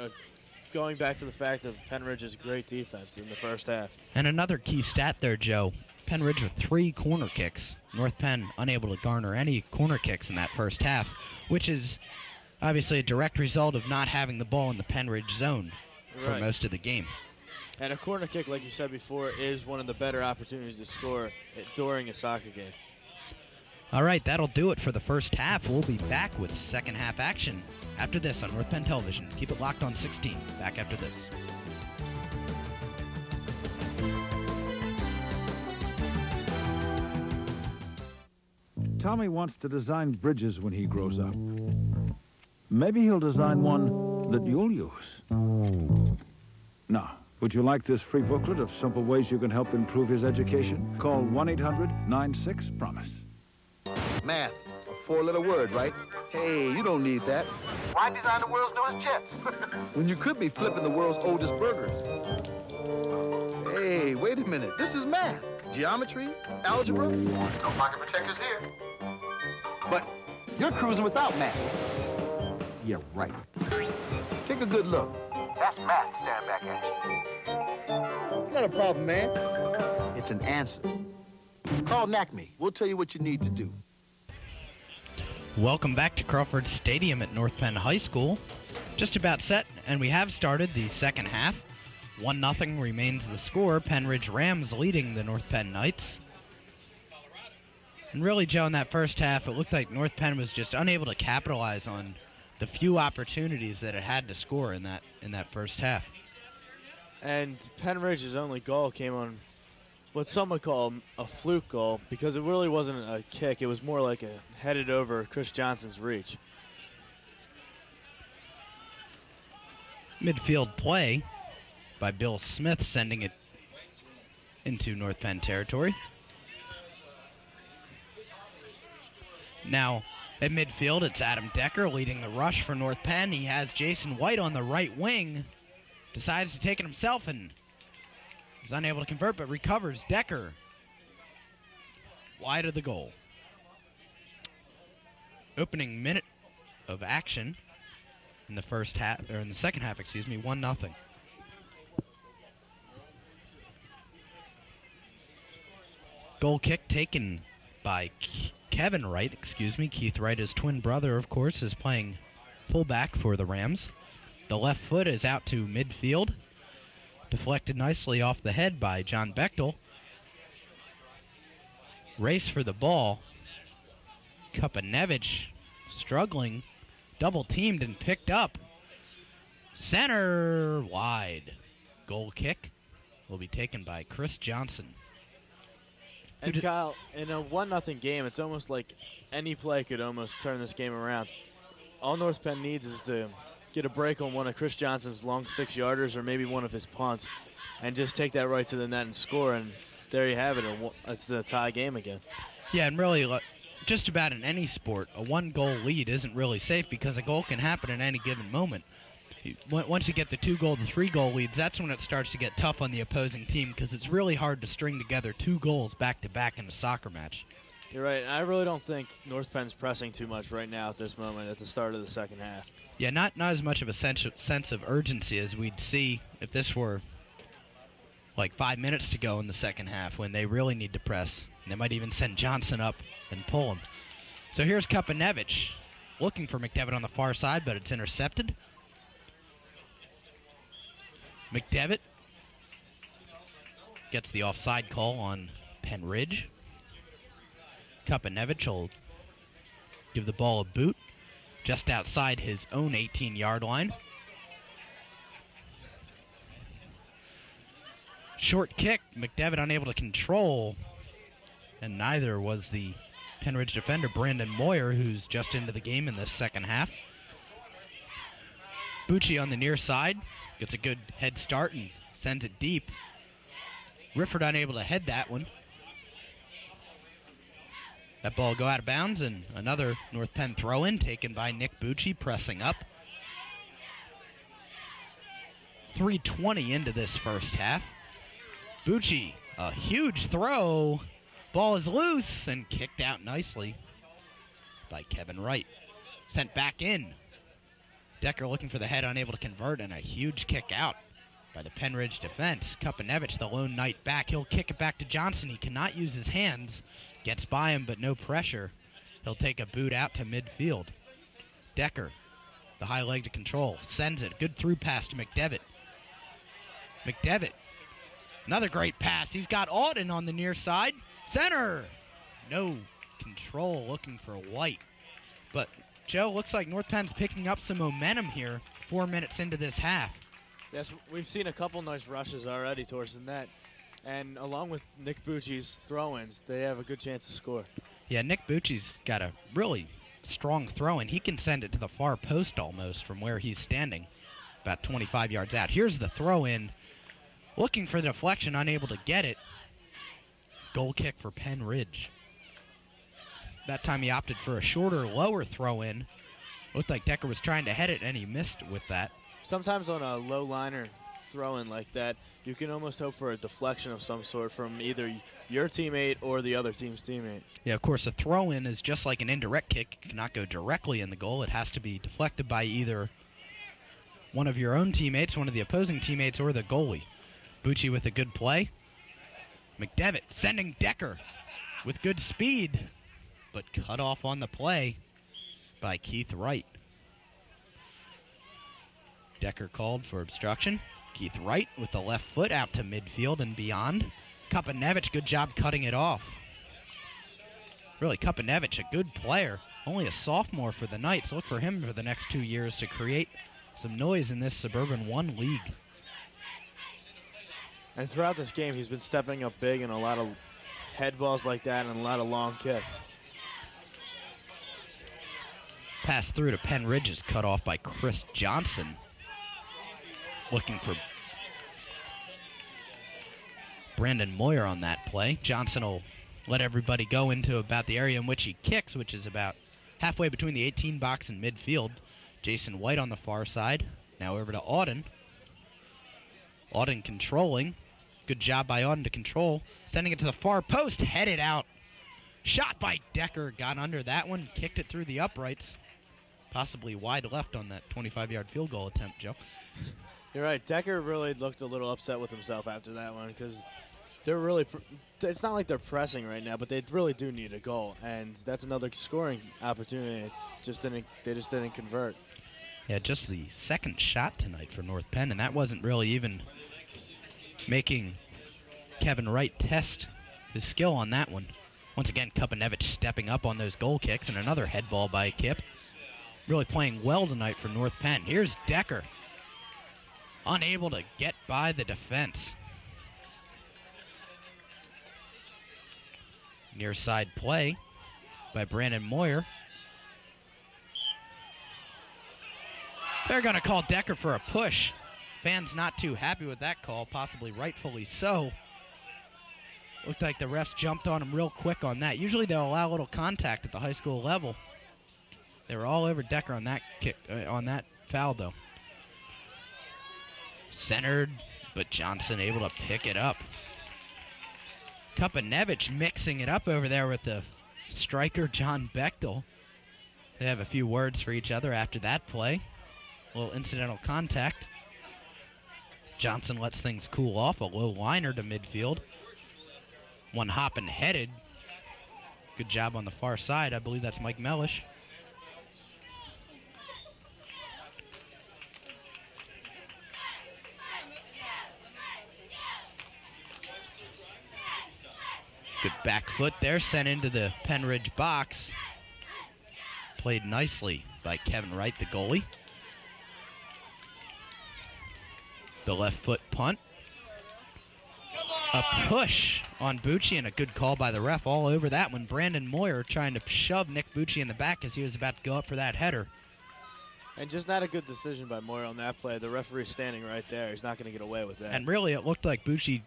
going back to the fact of Pennridge's great defense in the first half. And another key stat there, Joe. Pennridge with 3 corner kicks. North Penn unable to garner any corner kicks in that first half, which is obviously a direct result of not having the ball in the Pennridge zone for most of the game. And a corner kick, like you said before, is one of the better opportunities to score during a soccer game. All right, that'll do it for the first half. We'll be back with second half action after this on North Penn Television. Keep it locked on 16. Back after this. Tommy wants to design bridges when he grows up. Maybe he'll design one that you'll use. Now, would you like this free booklet of simple ways you can help improve his education? Call 1-800-96-PROMISE. Math, a 4-letter word, right? Hey, you don't need that. Why design the world's newest chips? When you could be flipping the world's oldest burgers. Hey, wait a minute. This is math. Geometry, algebra. No pocket protectors here. But you're cruising without math. Yeah, right. Take a good look. That's math staring back at you. It's not a problem, man. It's an answer. Call NACME. We'll tell you what you need to do. Welcome back to Crawford Stadium at North Penn High School. Just about set, and we have started the second half. 1-0 remains the score. Pennridge Rams leading the North Penn Knights. And really, Joe, in that first half, it looked like North Penn was just unable to capitalize on the few opportunities that it had to score in that first half. And Pennridge's only goal came on what some would call a fluke goal because it really wasn't a kick. It was more like a headed over Chris Johnson's reach. Midfield play by Bill Smith, sending it into North Penn territory. Now, at midfield, it's Adam Decker leading the rush for North Penn. He has Jason White on the right wing. Decides to take it himself and is unable to convert, but recovers. Decker wide of the goal. Opening minute of action. in the first half, or in the second half, 1-0. Goal kick taken by Kevin Wright, Keith Wright, his twin brother, of course, is playing fullback for the Rams. The left foot is out to midfield. Deflected nicely off the head by John Bechtel. Race for the ball. Kupanevich struggling. Double teamed and picked up. Center wide. Goal kick will be taken by Chris Johnson. And Kyle, in a 1-0 game, it's almost like any play could almost turn this game around. All North Penn needs is to get a break on one of Chris Johnson's long 6-yarders or maybe one of his punts and just take that right to the net and score. And there you have it. It's the tie game again. Yeah, and really, just about in any sport, a 1-goal lead isn't really safe because a goal can happen at any given moment. Once you get the 2-goal to 3-goal leads, that's when it starts to get tough on the opposing team because it's really hard to string together 2 goals back-to-back in a soccer match. You're right. I really don't think North Penn's pressing too much right now at this moment at the start of the second half. Yeah, not as much of a sense of urgency as we'd see if this were like 5 minutes to go in the second half when they really need to press. And they might even send Johnson up and pull him. So here's Kupanevich looking for McDevitt on the far side, but it's intercepted. McDevitt gets the offside call on Pennridge. Kupanevich will give the ball a boot just outside his own 18-yard line. Short kick, McDevitt unable to control, and neither was the Pennridge defender, Brandon Moyer, who's just into the game in this second half. Bucci on the near side gets a good head start and sends it deep. Rifford unable to head that one. That ball will go out of bounds, and another North Penn throw-in taken by Nick Bucci, pressing up. 3:20 into this first half. Bucci, a huge throw. Ball is loose and kicked out nicely by Kevin Wright. Sent back in. Decker looking for the head, unable to convert, and a huge kick out by the Pennridge defense. Kupanevich, the lone knight back. He'll kick it back to Johnson. He cannot use his hands. Gets by him, but no pressure. He'll take a boot out to midfield. Decker, the high leg to control, sends it. Good through pass to McDevitt. McDevitt, another great pass. He's got Auden on the near side. Center! No control, looking for White. But, Joe, looks like North Penn's picking up some momentum here 4 minutes into this half. Yes, we've seen a couple nice rushes already towards the net. And along with Nick Bucci's throw-ins, they have a good chance to score. Yeah, Nick Bucci's got a really strong throw-in. He can send it to the far post almost from where he's standing, about 25 yards out. Here's the throw-in. Looking for the deflection, unable to get it. Goal kick for Pennridge. That time he opted for a shorter, lower throw-in. Looked like Decker was trying to head it, and he missed with that. Sometimes on a low-liner throw-in like that, you can almost hope for a deflection of some sort from either your teammate or the other team's teammate. Yeah, of course, a throw-in is just like an indirect kick. It cannot go directly in the goal. It has to be deflected by either one of your own teammates, one of the opposing teammates, or the goalie. Bucci with a good play. McDevitt sending Decker with good speed, but cut off on the play by Keith Wright. Decker called for obstruction. Keith Wright with the left foot out to midfield and beyond. Kupanevich, good job cutting it off. Really, Kupanevich, a good player. Only a sophomore for the Knights. Look for him for the next 2 years to create some noise in this Suburban 1 league. And throughout this game, he's been stepping up big in a lot of head balls like that and a lot of long kicks. Pass through to Pennridge is cut off by Chris Johnson. Looking for Brandon Moyer on that play. Johnson will let everybody go into about the area in which he kicks, which is about halfway between the 18 box and midfield. Jason White on the far side. Now over to Auden. Auden controlling. Good job by Auden to control. Sending it to the far post. Headed out. Shot by Decker. Got under that one. Kicked it through the uprights. possibly wide left on that 25-yard field goal attempt, Joe. You're right. Decker really looked a little upset with himself after that one because they're really it's not like they're pressing right now, but they really do need a goal, and that's another scoring opportunity. They just didn't convert. Yeah, just the second shot tonight for North Penn, and that wasn't really even making Kevin Wright test his skill on that one. Once again, Kupanevich stepping up on those goal kicks, and another head ball by Kip. Really playing well tonight for North Penn. Here's Decker, unable to get by the defense. Near side play by Brandon Moyer. They're going to call Decker for a push. Fans not too happy with that call, possibly rightfully so. Looked like the refs jumped on him real quick on that. Usually they'll allow a little contact at the high school level. They were all over Decker on that kick, on that foul, though. Centered, but Johnson able to pick it up. Kupanevich mixing it up over there with the striker, John Bechtel. They have a few words for each other after that play. A little incidental contact. Johnson lets things cool off. A low liner to midfield. One hopping headed. Good job on the far side. I believe that's Mike Mellish. Good back foot there, sent into the Pennridge box. Played nicely by Kevin Wright, the goalie. The left foot punt. A push on Bucci and a good call by the ref all over that one. Brandon Moyer trying to shove Nick Bucci in the back as he was about to go up for that header. And just not a good decision by Moyer on that play. The referee's standing right there. He's not going to get away with that. And really, it looked like Bucci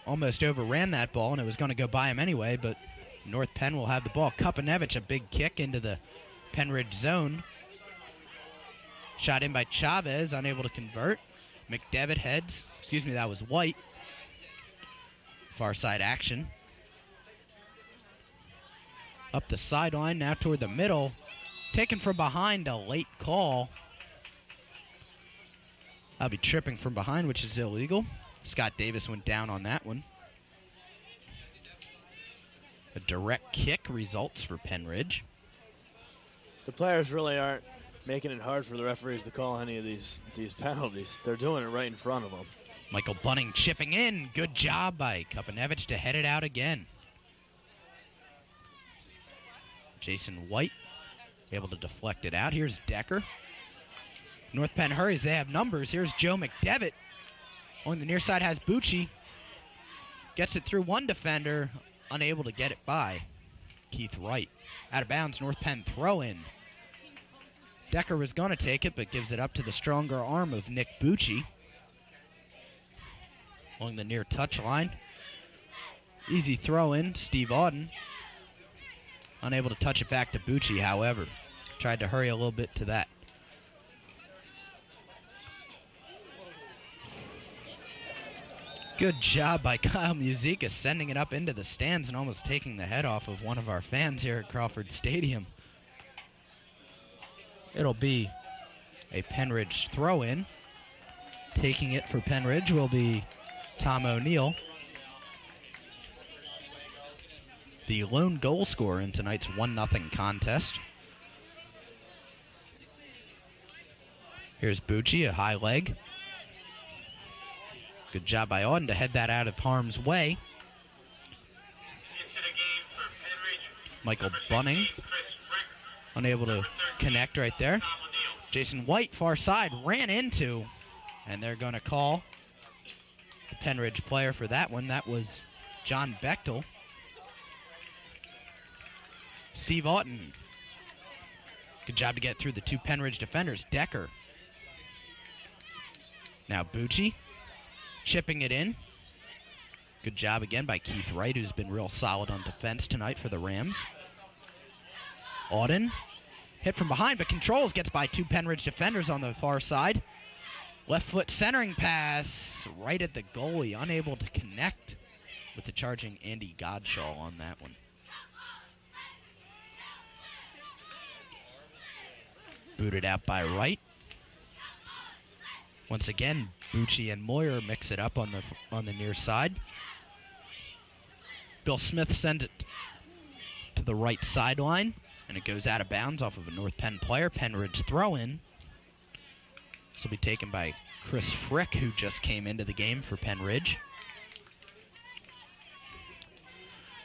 almost overran that ball, and it was going to go by him anyway, but North Penn will have the ball. Kupanevich, a big kick into the Pennridge zone. Shot in by Chavez, unable to convert. McDevitt heads. Excuse me, that was White. Far side action. Up the sideline, now toward the middle. Taken from behind, a late call. I'll be tripping from behind, which is illegal. Scott Davis went down on that one. A direct kick results for Pennridge. The players really aren't making it hard for the referees to call any of these penalties. They're doing it right in front of them. Michael Bunning chipping in. Good job by Kupanevich to head it out again. Jason White able to deflect it out. Here's Decker. North Penn hurries. They have numbers. Here's Joe McDevitt. On the near side has Bucci. Gets it through one defender. Unable to get it by Keith Wright. Out of bounds, North Penn throw in. Decker was going to take it, but gives it up to the stronger arm of Nick Bucci. Along the near touch line. Easy throw in, Steve Auden. Unable to touch it back to Bucci, however. Tried to hurry a little bit to that. Good job by Kyle Musica sending it up into the stands and almost taking the head off of one of our fans here at Crawford Stadium. It'll be a Pennridge throw-in. Taking it for Pennridge will be Tom O'Neill. The lone goal scorer in tonight's 1-0 contest. Here's Bucci, a high leg. Good job by Auden to head that out of harm's way. Michael Bunning, unable to connect right there. Jason White, far side, ran into, and they're going to call the Pennridge player for that one. That was John Bechtel. Steve Auden. Good job to get through the two Pennridge defenders. Decker. Now Bucci. Chipping it in. Good job again by Keith Wright, who's been real solid on defense tonight for the Rams. Auden. Hit from behind, but controls, gets by two Pennridge defenders on the far side. Left foot centering pass right at the goalie, unable to connect with the charging Andy Godshaw on that one. Booted out by Wright. Once again, Bucci and Moyer mix it up on the near side. Bill Smith sends it to the right sideline, and it goes out of bounds off of a North Penn player. Pennridge throw-in. This will be taken by Chris Frick, who just came into the game for Pennridge.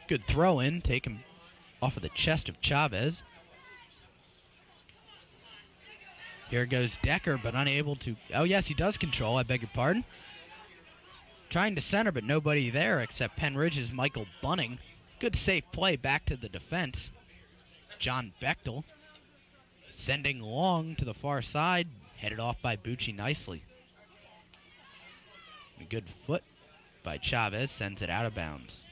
Good throw-in, taken off of the chest of Chavez. Here goes Decker, but unable to... Oh, yes, he does control. I beg your pardon. Trying to center, but nobody there except Pennridge's Michael Bunning. Good safe play back to the defense. John Bechtel sending long to the far side. Headed off by Bucci nicely. A good foot by Chavez sends it out of bounds.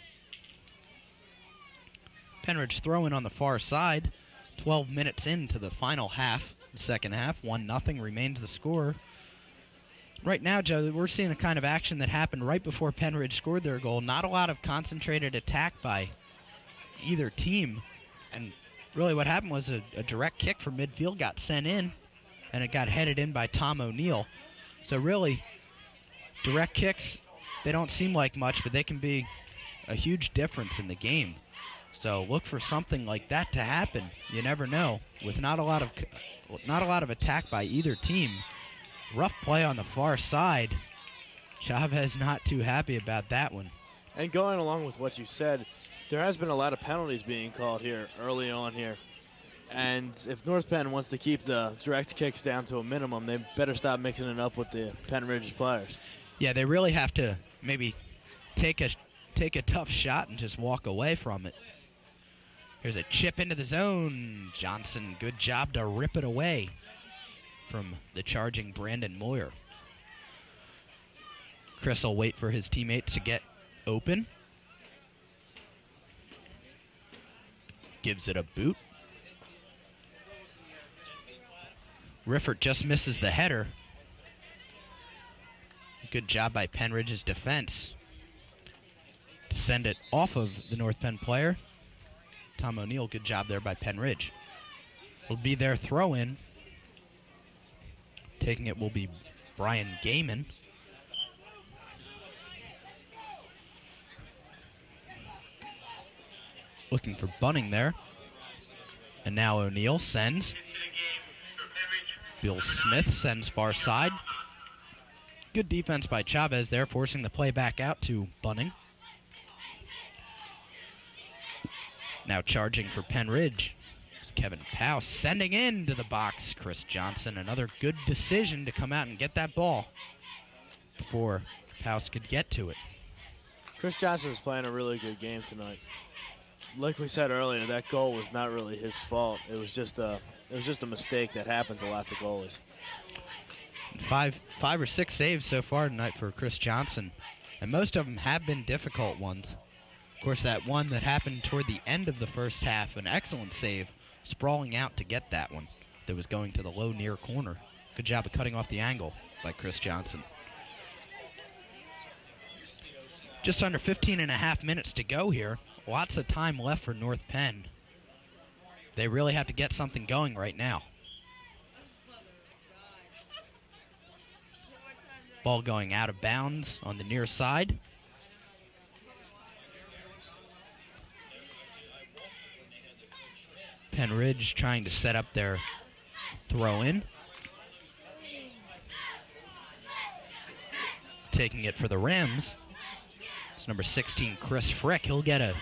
Pennridge throwing on the far side. 12 minutes into the final half. The second half, 1-0 remains the score. Right now, Joe, we're seeing a kind of action that happened right before Pennridge scored their goal. Not a lot of concentrated attack by either team. And really what happened was a direct kick from midfield got sent in, and it got headed in by Tom O'Neill. So really, direct kicks, they don't seem like much, but they can be a huge difference in the game. So look for something like that to happen. You never know. With not a lot of attack by either team. Rough play on the far side. Chavez not too happy about that one. And going along with what you said, there has been a lot of penalties being called here early on here. And if North Penn wants to keep the direct kicks down to a minimum, they better stop mixing it up with the Pennridge players. Yeah, they really have to maybe take a tough shot and just walk away from it. Here's a chip into the zone. Johnson, good job to rip it away from the charging Brandon Moyer. Chris will wait for his teammates to get open. Gives it a boot. Riffert just misses the header. Good job by Pennridge's defense to send it off of the North Penn player. Tom O'Neill, good job there by Pennridge. Will be their throw-in. Taking it will be Brian Gaiman. Looking for Bunning there. And now O'Neill sends. Bill Smith sends far side. Good defense by Chavez there, forcing the play back out to Bunning. Now charging for Pennridge. It's Kevin Powell sending into the box. Chris Johnson, another good decision to come out and get that ball before Powell could get to it. Chris Johnson is playing a really good game tonight. Like we said earlier, that goal was not really his fault. It was just a mistake that happens a lot to goalies. Five or six saves so far tonight for Chris Johnson, and most of them have been difficult ones. Of course, that one that happened toward the end of the first half, an excellent save, sprawling out to get that one that was going to the low near corner. Good job of cutting off the angle by Chris Johnson. Just under 15 and a half minutes to go here. Lots of time left for North Penn. They really have to get something going right now. Ball going out of bounds on the near side. Pennridge trying to set up their throw-in. Taking it for the Rams. It's number 16, Chris Frick. He'll get a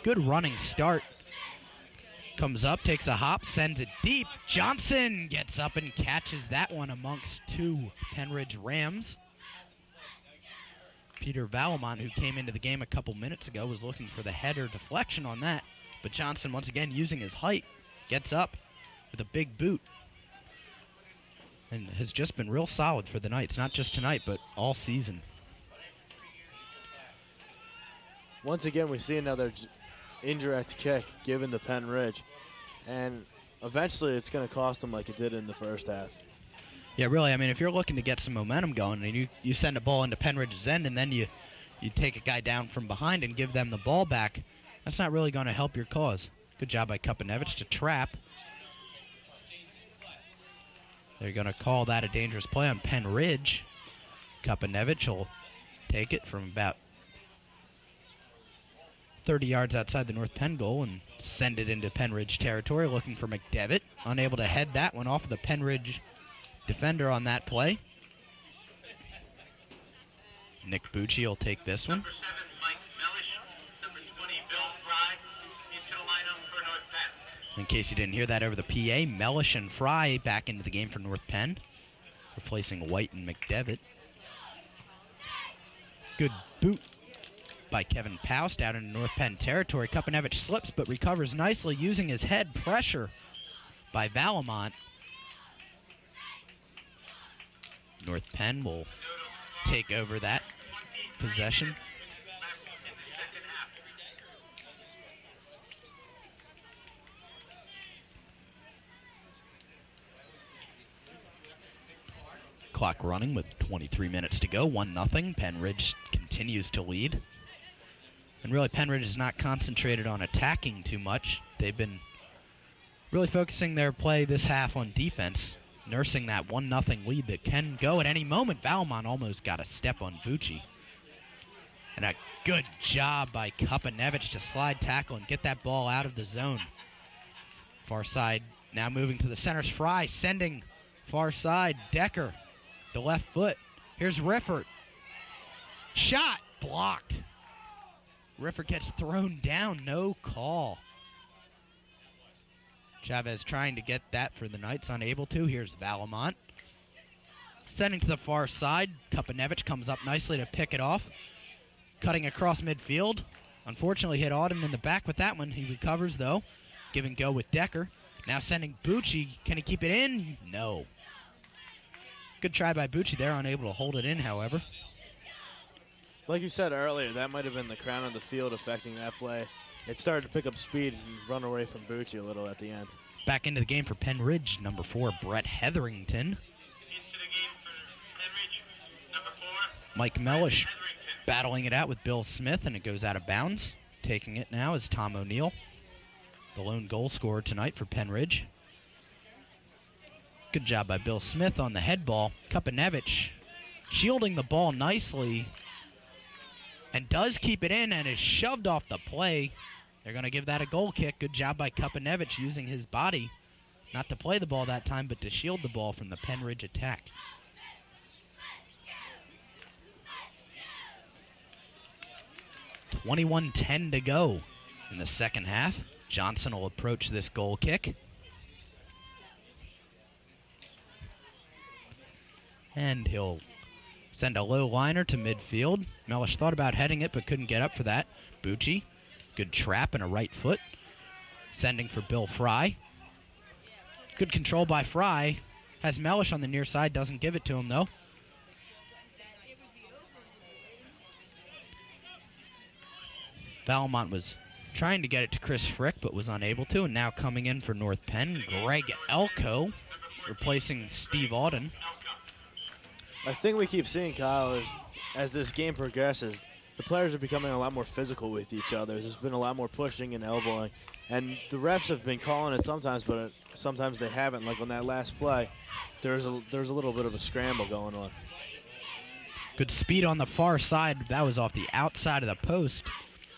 good running start. Comes up, takes a hop, sends it deep. Johnson gets up and catches that one amongst two Pennridge Rams. Peter Valamont, who came into the game a couple minutes ago, was looking for the header deflection on that. But Johnson, once again, using his height, gets up with a big boot. And has just been real solid for the Knights, not just tonight, but all season. Once again, we see another indirect kick given to Pennridge. And eventually it's going to cost them like it did in the first half. Yeah, really, I mean, if you're looking to get some momentum going and you send a ball into Pennridge's end and then you take a guy down from behind and give them the ball back, that's not really going to help your cause. Good job by Kupanevich to trap. They're going to call that a dangerous play on Pennridge. Kapanevich will take it from about 30 yards outside the North Penn goal and send it into Pennridge territory, looking for McDevitt. Unable to head that one off of the Pennridge defender on that play. Nick Bucci will take this one. Number 7, Mike Mellish. Number 20, Bill Fry. Into the lineup for North Penn. In case you didn't hear that over the PA, Mellish and Fry back into the game for North Penn, replacing White and McDevitt. Good boot by Kevin Poust out into North Penn territory. Kapanevich slips but recovers nicely using his head. Pressure by Valamont. North Penn will take over that possession. Clock running with 23 minutes to go, 1-0. Pennridge continues to lead. And really, Pennridge is not concentrated on attacking too much. They've been really focusing their play this half on defense, nursing that 1-0 lead that can go at any moment. Valmont almost got a step on Bucci. And a good job by Kapanevich to slide tackle and get that ball out of the zone. Far side now moving to the center's Fry, sending far side. Decker, the left foot. Here's Riffert. Shot blocked. Riffert gets thrown down, no call. Chavez trying to get that for the Knights, unable to. Here's Valamont. Sending to the far side. Kapanevich comes up nicely to pick it off. Cutting across midfield. Unfortunately hit Auden in the back with that one. He recovers though. Give and go with Decker. Now sending Bucci. Can he keep it in? No. Good try by Bucci there, unable to hold it in, however. Like you said earlier, that might have been the crown of the field affecting that play. It started to pick up speed and run away from Bucci a little at the end. Back into the game for Pennridge, number 4, Brett Hetherington. Into the game for Pennridge, number 4. Mike Mellish battling it out with Bill Smith, and it goes out of bounds. Taking it now is Tom O'Neill, the lone goal scorer tonight for Pennridge. Good job by Bill Smith on the head ball. Kapanevich shielding the ball nicely and does keep it in and is shoved off the play. They're going to give that a goal kick. Good job by Kapanevich using his body not to play the ball that time, but to shield the ball from the Pennridge attack. .21:10 to go in the second half. Johnson will approach this goal kick. And he'll send a low liner to midfield. Mellish thought about heading it, but couldn't get up for that. Bucci, good trap and a right foot. Sending for Bill Fry. Good control by Fry. Has Mellish on the near side, doesn't give it to him though. Valmont was trying to get it to Chris Frick, but was unable to. And now coming in for North Penn, Greg Elko, replacing Steve Auden. I think we keep seeing, Kyle, is as this game progresses, the players are becoming a lot more physical with each other. There's been a lot more pushing and elbowing. And the refs have been calling it sometimes, but sometimes they haven't. Like on that last play, there's a little bit of a scramble going on. Good speed on the far side. That was off the outside of the post.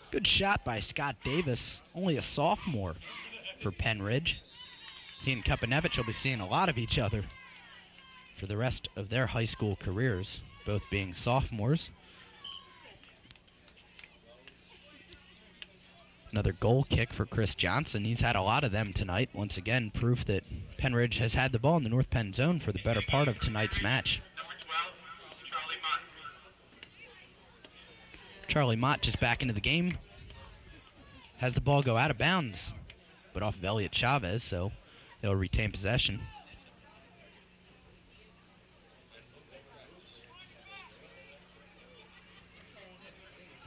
Good shot by Scott Davis, only a sophomore for Pennridge. He and Kapanevich will be seeing a lot of each other for the rest of their high school careers, both being sophomores. Another goal kick for Chris Johnson. He's had a lot of them tonight. Once again, proof that Pennridge has had the ball in the North Penn zone for the better part of tonight's match. Number 12, Charlie Mott. Charlie Mott just back into the game. Has the ball go out of bounds, but off of Elliot Chavez, so they'll retain possession.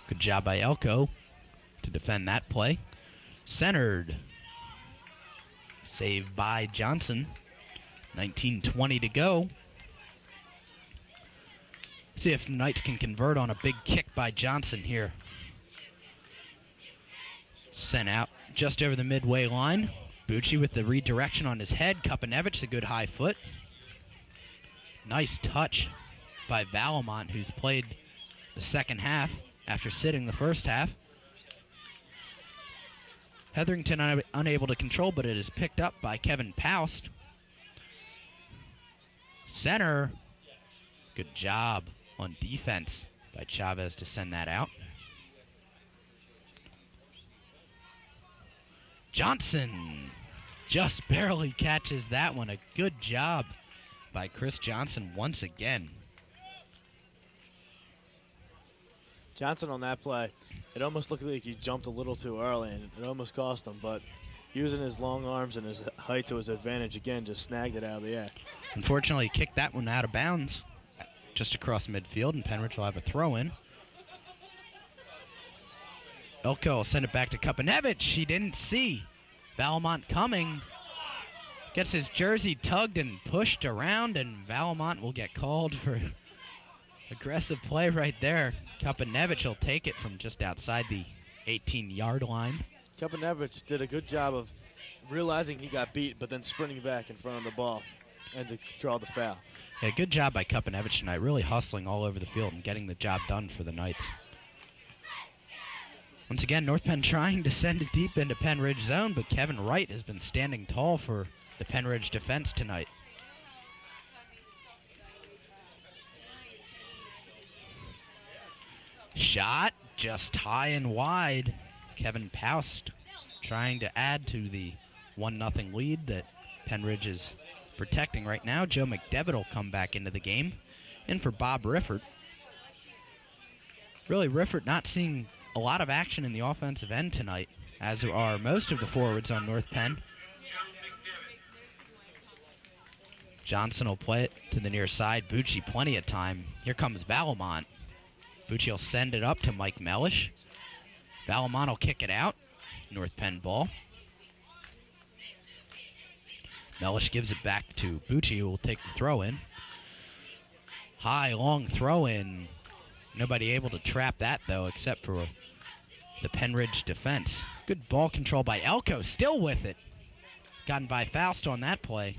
Good job by Elko to defend that play. Centered. Saved by Johnson. 19:20 to go. See if the Knights can convert on a big kick by Johnson here. Sent out just over the midway line. Bucci with the redirection on his head. Kapanevich, a good high foot. Nice touch by Valamont, who's played the second half after sitting the first half. Hetherington unable to control, but it is picked up by Kevin Paust. Center. Good job on defense by Chavez to send that out. Johnson just barely catches that one. A good job by Chris Johnson once again. Johnson on that play, it almost looked like he jumped a little too early, and it almost cost him, but using his long arms and his height to his advantage again, just snagged it out of the air. Unfortunately, he kicked that one out of bounds just across midfield, and Pennridge will have a throw-in. Elko will send it back to Kupanevich. He didn't see Valamont coming. Gets his jersey tugged and pushed around, and Valamont will get called for aggressive play right there. Kupanevich will take it from just outside the 18-yard line. Kupanevich did a good job of realizing he got beat, but then sprinting back in front of the ball and to draw the foul. Yeah, good job by Kupanevich tonight, really hustling all over the field and getting the job done for the Knights. Once again, North Penn trying to send it deep into Pennridge zone, but Kevin Wright has been standing tall for the Pennridge defense tonight. Shot just high and wide. Kevin Paust trying to add to the 1-0 lead that Pennridge is protecting right now. Joe McDevitt will come back into the game. In for Bob Rifford. Really, Rifford not seeing a lot of action in the offensive end tonight, as are most of the forwards on North Penn. Johnson will play it to the near side. Bucci plenty of time. Here comes Valamont. Bucci will send it up to Mike Mellish. Valamont will kick it out. North Penn ball. Mellish gives it back to Bucci, who will take the throw-in. High, long throw-in. Nobody able to trap that, though, except for the Pennridge defense. Good ball control by Elko, still with it. Gotten by Faust on that play.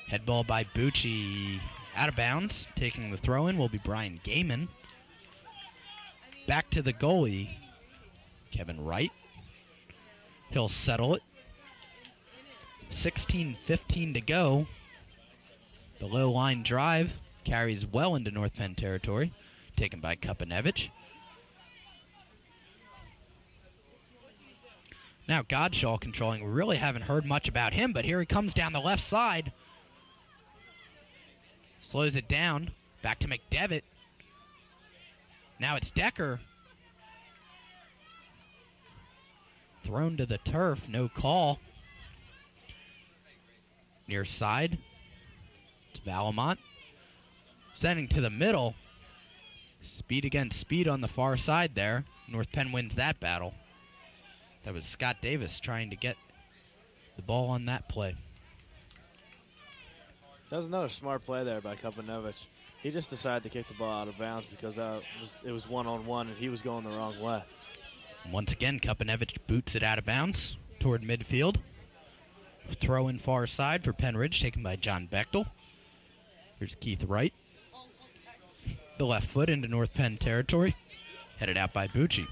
Head ball by Bucci out of bounds. Taking the throw-in will be Brian Gaiman. Back to the goalie, Kevin Wright. He'll settle it. 16:15 to go. The low line drive carries well into North Penn territory. Taken by Kupanevich. Now Godshaw controlling. We really haven't heard much about him, but here he comes down the left side. Slows it down. Back to McDevitt. Now it's Decker. Thrown to the turf. No call. Near side. It's Valamont. Sending to the middle. Speed against speed on the far side there. North Penn wins that battle. That was Scott Davis trying to get the ball on that play. That was another smart play there by Kupanevich. He just decided to kick the ball out of bounds because it was one-on-one and he was going the wrong way. Once again, Kupanevich boots it out of bounds toward midfield. Throw in far side for Pennridge, taken by John Bechtel. Here's Keith Wright. The left foot into North Penn territory. Headed out by Bucci.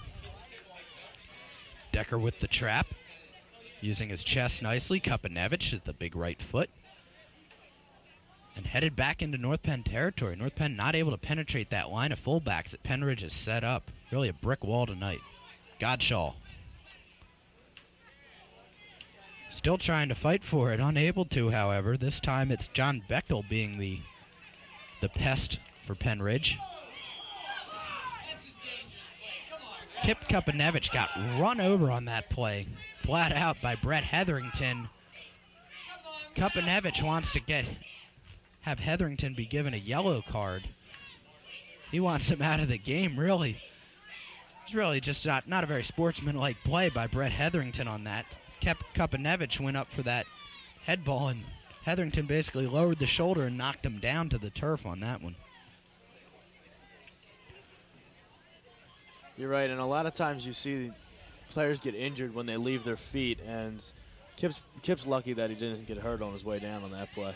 Decker with the trap. Using his chest nicely. Kupanevich with the big right foot. And headed back into North Penn territory. North Penn not able to penetrate that line of fullbacks that Pennridge has set up. Really a brick wall tonight. Godshaw. Still trying to fight for it. Unable to, however. This time it's John Bechtel being the pest for Pennridge. Kip Kupanevich got run over on that play. Flat out by Brett Hetherington. Kupanevich wants to have Hetherington be given a yellow card. He wants him out of the game, really. It's really just not a very sportsmanlike play by Brett Hetherington on that. Kupanevich went up for that head ball, and Hetherington basically lowered the shoulder and knocked him down to the turf on that one. You're right, and a lot of times you see players get injured when they leave their feet, and Kip's lucky that he didn't get hurt on his way down on that play.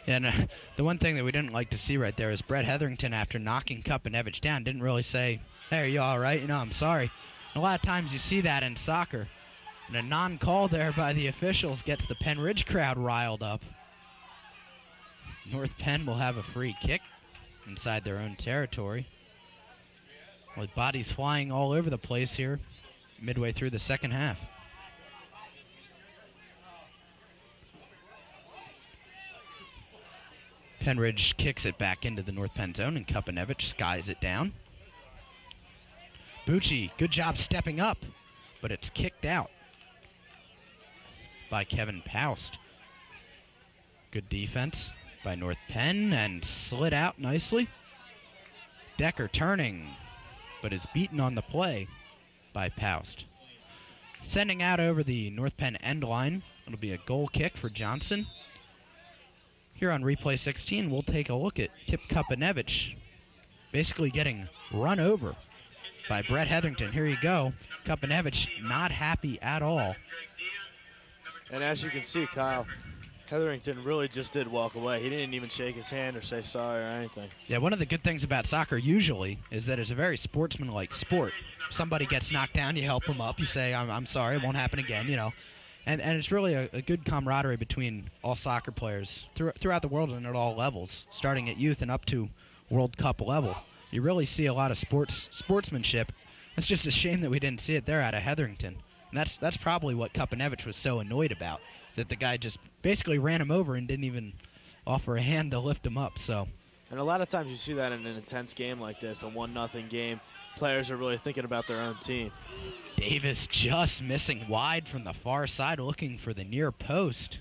And the one thing that we didn't like to see right there is Brett Hetherington, after knocking Kupanevich down, didn't really say, "Hey, are you all right? I'm sorry." And a lot of times you see that in soccer. And a non-call there by the officials gets the Pennridge crowd riled up. North Penn will have a free kick inside their own territory, with bodies flying all over the place here midway through the second half. Pennridge kicks it back into the North Penn zone, and Kupanevich skies it down. Bucci, good job stepping up, but it's kicked out by Kevin Paust. Good defense by North Penn, and slid out nicely. Decker turning, but is beaten on the play by Paust. Sending out over the North Penn end line, it'll be a goal kick for Johnson. Here on replay 16, we'll take a look at Kip Kupanevich basically getting run over by Brett Hetherington. Here you go. Kupanevich not happy at all. And as you can see, Kyle, Hetherington really just did walk away. He didn't even shake his hand or say sorry or anything. Yeah, one of the good things about soccer usually is that it's a very sportsmanlike sport. If somebody gets knocked down, you help them up. You say, I'm sorry, it won't happen again, And it's really a good camaraderie between all soccer players throughout the world and at all levels, starting at youth and up to World Cup level. You really see a lot of sportsmanship. It's just a shame that we didn't see it there out of Hetherington. And that's probably what Kupanevich was so annoyed about, that the guy just basically ran him over and didn't even offer a hand to lift him up. So, and a lot of times you see that in an intense game like this, a 1-0 game. Players are really thinking about their own team. Davis just missing wide from the far side, looking for the near post.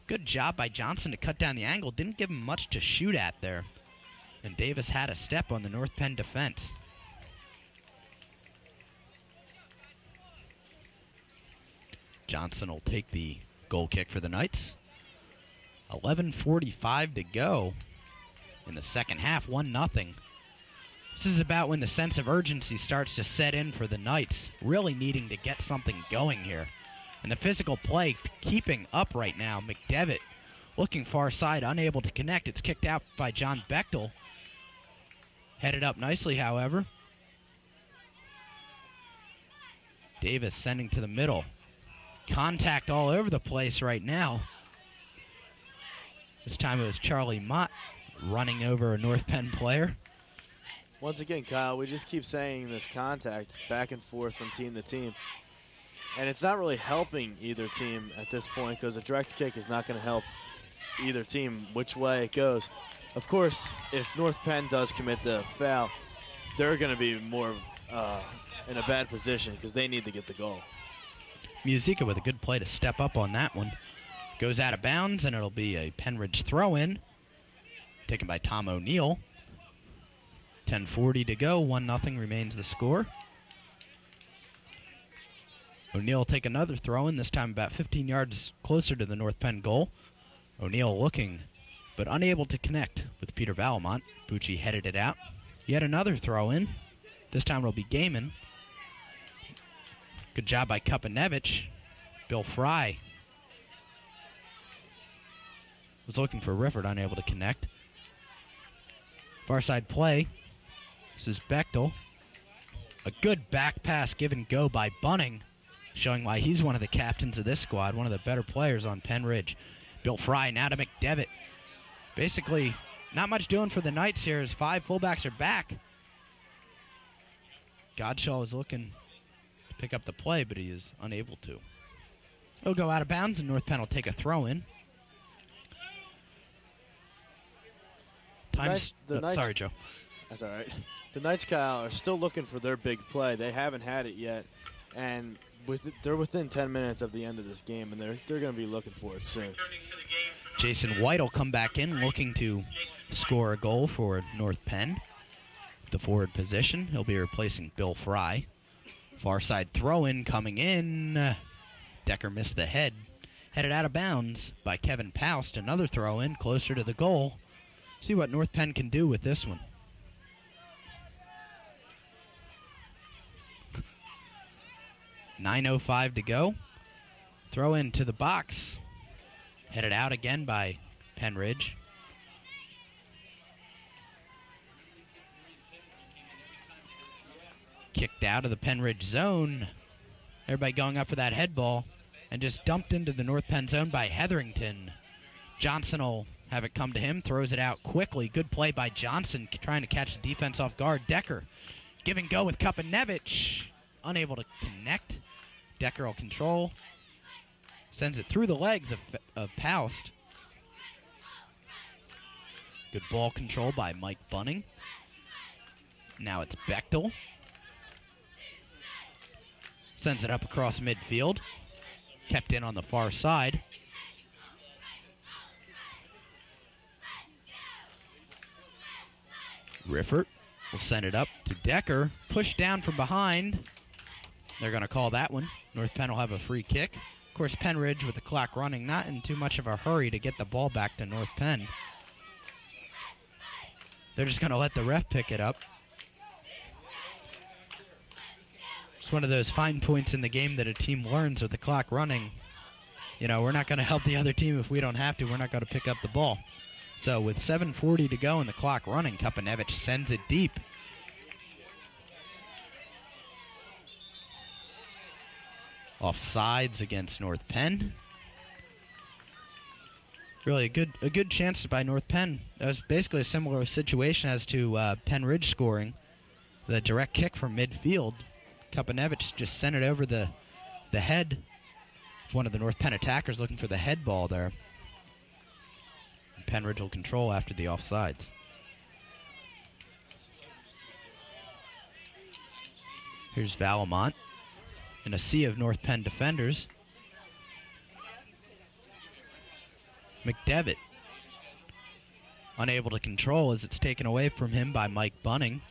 Good job by Johnson to cut down the angle. Didn't give him much to shoot at there. And Davis had a step on the North Penn defense. Johnson will take the goal kick for the Knights. 11:45 to go in the second half, 1-0. This is about when the sense of urgency starts to set in for the Knights, really needing to get something going here. And the physical play keeping up right now. McDevitt looking far side, unable to connect. It's kicked out by John Bechtel. Headed up nicely, however. Davis sending to the middle. Contact all over the place right now. This time it was Charlie Mott running over a North Penn player. Once again, Kyle, we just keep saying this contact back and forth from team to team. And it's not really helping either team at this point, because a direct kick is not going to help either team which way it goes. Of course, if North Penn does commit the foul, they're going to be more in a bad position because they need to get the goal. Musica with a good play to step up on that one. Goes out of bounds, and it'll be a Pennridge throw-in, taken by Tom O'Neill. 10:40 to go, 1-0 remains the score. O'Neill will take another throw-in, this time about 15 yards closer to the North Penn goal. O'Neill looking, but unable to connect with Peter Valamont. Bucci headed it out. Yet another throw-in. This time it'll be Gaiman. Good job by Kupanevich. Bill Fry was looking for Rifford, unable to connect. Far side play. This is Bechtel. A good back pass give and go by Bunning, showing why he's one of the captains of this squad, one of the better players on Pennridge. Bill Fry now to McDevitt. Basically, not much doing for the Knights here as 5 fullbacks are back. Godshaw is looking to pick up the play, but he is unable to. He'll go out of bounds, and North Penn will take a throw-in. Sorry, Joe. That's all right. The Knights, Kyle, are still looking for their big play. They haven't had it yet, and they're within 10 minutes of the end of this game, and they're going to be looking for it soon. Jason White will come back in looking to score a goal for North Penn. The forward position, he'll be replacing Bill Fry. Far side throw-in coming in. Decker missed the head. Headed out of bounds by Kevin Paust. Another throw-in closer to the goal. See what North Penn can do with this one. .9:05 to go. Throw into the box. Headed out again by Pennridge. Kicked out of the Pennridge zone. Everybody going up for that head ball. And just dumped into the North Penn zone by Hetherington. Johnson will have it come to him. Throws it out quickly. Good play by Johnson trying to catch the defense off guard. Decker give and go with Kapanevich. Unable to connect. Decker will control. Sends it through the legs of Paust. Good ball control by Mike Bunning. Now it's Bechtel. Sends it up across midfield. Kept in on the far side. Riffert will send it up to Decker. Pushed down from behind. They're going to call that one. North Penn will have a free kick. Of course, Pennridge with the clock running, not in too much of a hurry to get the ball back to North Penn. They're just going to let the ref pick it up. It's one of those fine points in the game that a team learns with the clock running. You know, we're not going to help the other team if we don't have to. We're not going to pick up the ball. So with 7:40 to go and the clock running, Kapanevich sends it deep. Offsides against North Penn. Really a good chance by North Penn. That was basically a similar situation as to Pennridge scoring. The direct kick from midfield. Kapanevich just sent it over the head of one of the North Penn attackers looking for the head ball there. And Pennridge will control after the offsides. Here's Valamont in a sea of North Penn defenders. McDevitt unable to control as it's taken away from him by Mike Bunning.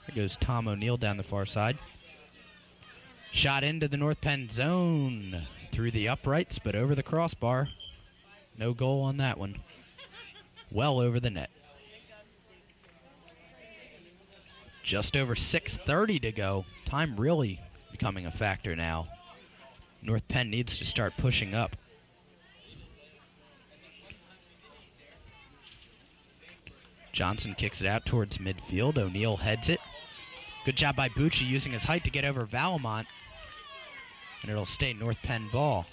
There goes Tom O'Neill down the far side. Shot into the North Penn zone through the uprights, but over the crossbar. No goal on that one. Well over the net. Just over 6:30 to go. Time really becoming a factor now. North Penn needs to start pushing up. Johnson kicks it out towards midfield. O'Neill heads it. Good job by Bucci using his height to get over Valamont. And it'll stay North Penn ball.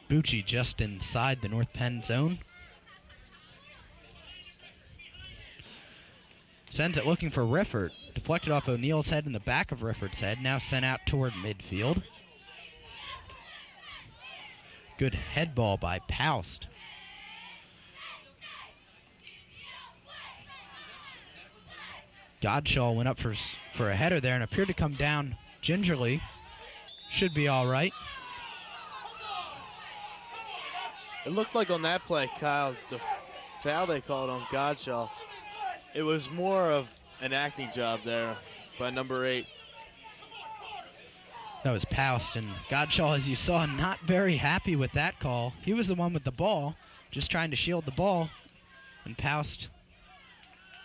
Bucci just inside the North Penn zone. Sends it looking for Riffert. Deflected off O'Neill's head and the back of Riffert's head. Now sent out toward midfield. Good head ball by Paust. Godshaw went up for a header there and appeared to come down gingerly. Should be all right. It looked like on that play, Kyle, the foul they called on Godshaw, it was more of an acting job there by number 8. That was Paust, and Godshaw, as you saw, not very happy with that call. He was the one with the ball, just trying to shield the ball, and Paust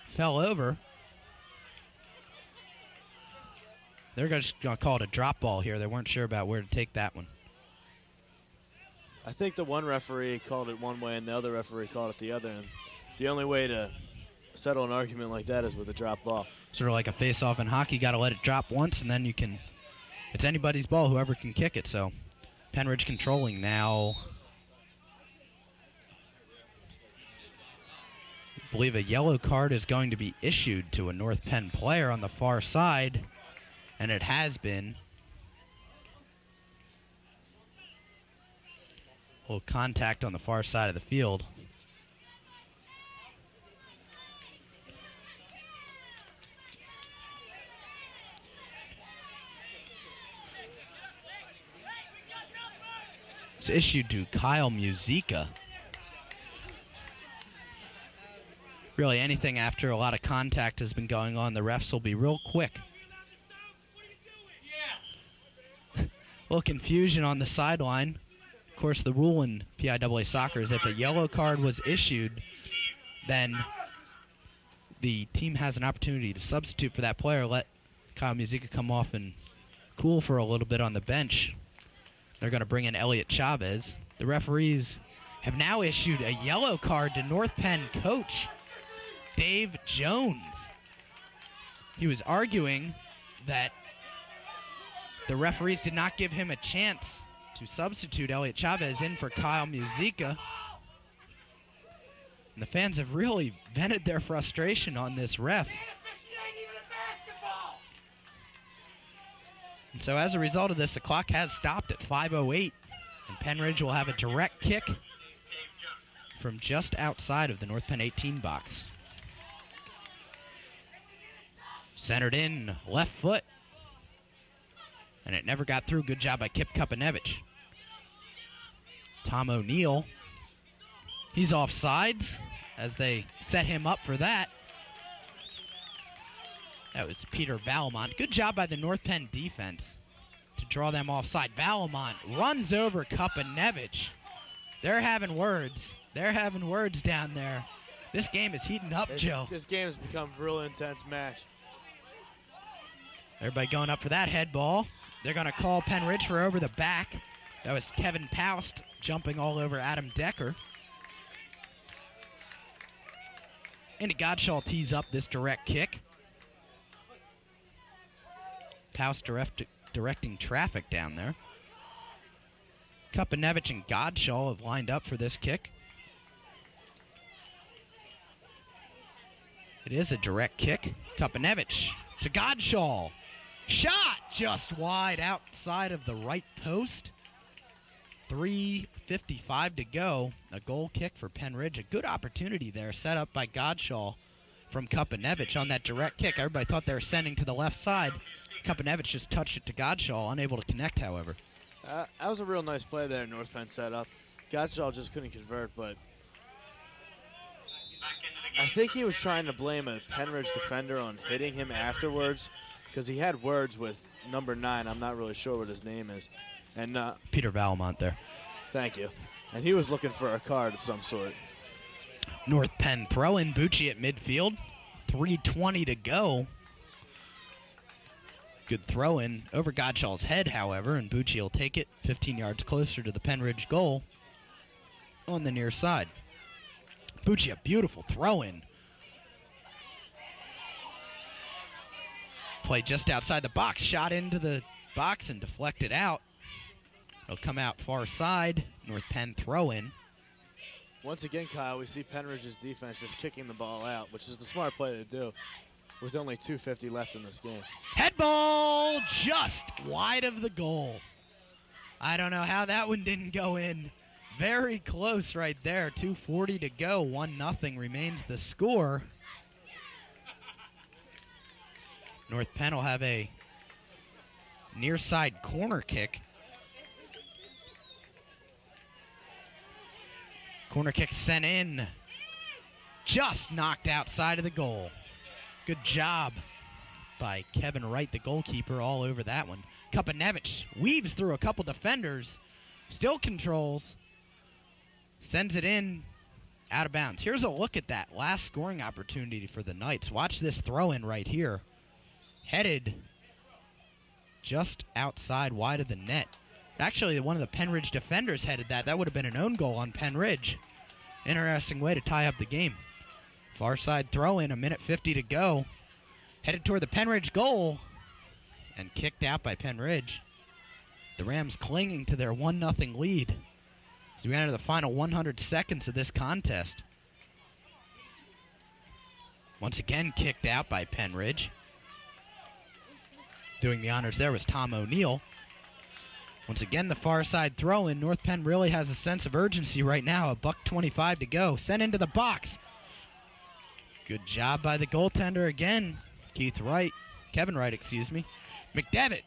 fell over. They're just going to call it a drop ball here. They weren't sure about where to take that one. I think the one referee called it one way and the other referee called it the other, and the only way to settle an argument like that is with a drop ball. Sort of like a face-off in hockey. Got to let it drop once, and then you can... It's anybody's ball, whoever can kick it. So Pennridge controlling now. I believe a yellow card is going to be issued to a North Penn player on the far side, and it has been. A little contact on the far side of the field. It's issued to Kyle Musica. Really, anything after a lot of contact has been going on, the refs will be real quick. A little confusion on the sideline. Of course, the rule in PIAA soccer is if a yellow card was issued, then the team has an opportunity to substitute for that player, let Kyle Musica come off and cool for a little bit on the bench. They're going to bring in Elliot Chavez. The referees have now issued a yellow card to North Penn coach Dave Jones. He was arguing that the referees did not give him a chance to substitute Elliot Chavez in for Kyle Musica. And the fans have really vented their frustration on this ref. And so as a result of this, the clock has stopped at 5:08, and Pennridge will have a direct kick from just outside of the North Penn 18 box. Centered in, left foot. And it never got through. Good job by Kip Kupanevich. Tom O'Neill. He's offsides as they set him up for that. That was Peter Valamont. Good job by the North Penn defense to draw them offside. Valamont runs over Kupanevich. They're having words. They're having words down there. This game is heating up, Joe. This game has become a real intense match. Everybody going up for that head ball. They're going to call Pennridge for over the back. That was Kevin Paust jumping all over Adam Decker. Andy Godshaw tees up this direct kick. Paust directing traffic down there. Kupanevich and Godshaw have lined up for this kick. It is a direct kick. Kupanevich to Godshaw. Shot just wide outside of the right post. 3:55 to go. A goal kick for Pennridge. A good opportunity there set up by Godshaw from Kupanevich on that direct kick. Everybody thought they were sending to the left side. Kupanevich just touched it to Godshaw, unable to connect, however. That was a real nice play there, North Penn set up. Godshaw just couldn't convert, but I think he was trying to blame a Pennridge defender on hitting him afterwards, because he had words with number 9. I'm not really sure what his name is. And Peter Valamont there. Thank you. And he was looking for a card of some sort. North Penn throw in. Bucci at midfield. 3:20 to go. Good throw in over Godshaw's head, however, and Bucci will take it 15 yards closer to the Pennridge goal on the near side. Bucci, a beautiful throw in. Play just outside the box, shot into the box and deflected out. It'll come out far side. North Penn throw in. Once again, Kyle, we see Pennridge's defense just kicking the ball out, which is the smart play to do with only 2:50 left in this game. Head ball just wide of the goal. I don't know how that one didn't go in. Very close right there. 2:40 to go. 1-0 remains the score. North Penn will have a near side corner kick. Corner kick sent in. Just knocked outside of the goal. Good job by Kevin Wright, the goalkeeper, all over that one. Kupanevich weaves through a couple defenders. Still controls. Sends it in. Out of bounds. Here's a look at that last scoring opportunity for the Knights. Watch this throw in right here. Headed just outside wide of the net. Actually, one of the Pennridge defenders headed that. That would have been an own goal on Pennridge. Interesting way to tie up the game. Far side throw in, 1:50 to go. Headed toward the Pennridge goal and kicked out by Pennridge. The Rams clinging to their 1-0 lead as we enter the final 100 seconds of this contest. Once again kicked out by Pennridge. Doing the honors there was Tom O'Neill. Once again, the far side throw in. North Penn really has a sense of urgency right now. $1:25 to go. Sent into the box. Good job by the goaltender again. Kevin Wright, excuse me. McDevitt,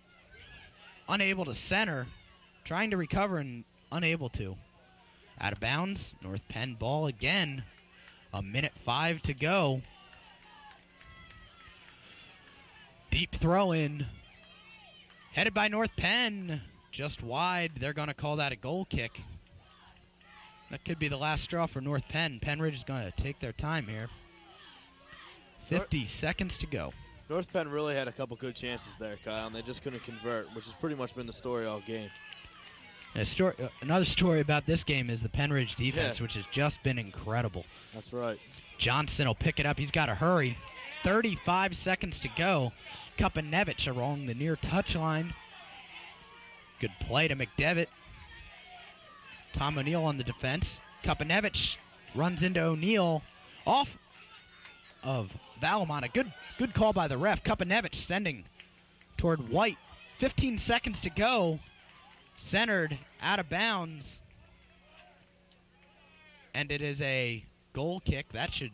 unable to center. Trying to recover and unable to. Out of bounds. North Penn ball again. 1:05 to go. Deep throw in. Headed by North Penn. Just wide. They're going to call that a goal kick. That could be the last straw for North Penn. Pennridge is going to take their time here. 50 seconds to go. North Penn really had a couple good chances there, Kyle, and they just couldn't convert, which has pretty much been the story all game. Another story about this game is the Pennridge defense, which has just been incredible. That's right. Johnson will pick it up. He's got to hurry. 35 seconds to go. Kupanevich along the near touchline. Good play to McDevitt. Tom O'Neill on the defense. Kupanevich runs into O'Neill off of Valamon. A good call by the ref. Kupanevich sending toward White. 15 seconds to go. Centered out of bounds. And it is a goal kick. That should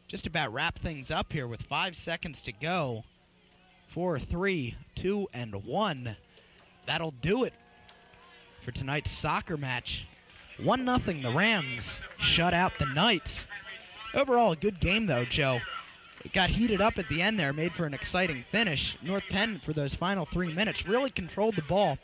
just about wrap things up here with 5 seconds to go. 4, 3, 2, and 1. That'll do it for tonight's soccer match. 1-0, the Rams shut out the Knights. Overall, a good game, though, Joe. It got heated up at the end there, made for an exciting finish. North Penn, for those final 3 minutes, really controlled the ball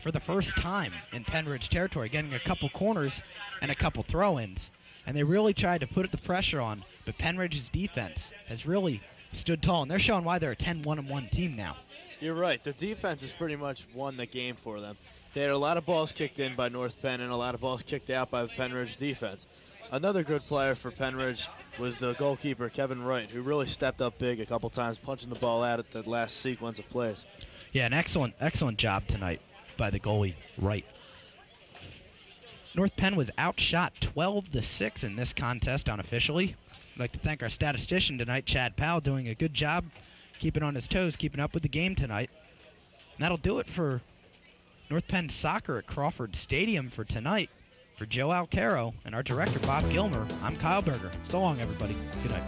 for the first time in Pennridge territory, getting a couple corners and a couple throw-ins. And they really tried to put the pressure on, but Pennridge's defense has really stood tall, and they're showing why they're a 10-1-1 team now. You're right. The defense has pretty much won the game for them. They had a lot of balls kicked in by North Penn and a lot of balls kicked out by the Pennridge defense. Another good player for Pennridge was the goalkeeper, Kevin Wright, who really stepped up big a couple times, punching the ball out at the last sequence of plays. Yeah, an excellent job tonight by the goalie, Wright. North Penn was outshot 12-6 in this contest unofficially. I'd like to thank our statistician tonight, Chad Powell, doing a good job keeping on his toes, keeping up with the game tonight. And that'll do it for North Penn Soccer at Crawford Stadium for tonight. For Joe Alcaro and our director, Bob Gilmer, I'm Kyle Berger. So long, everybody. Good night.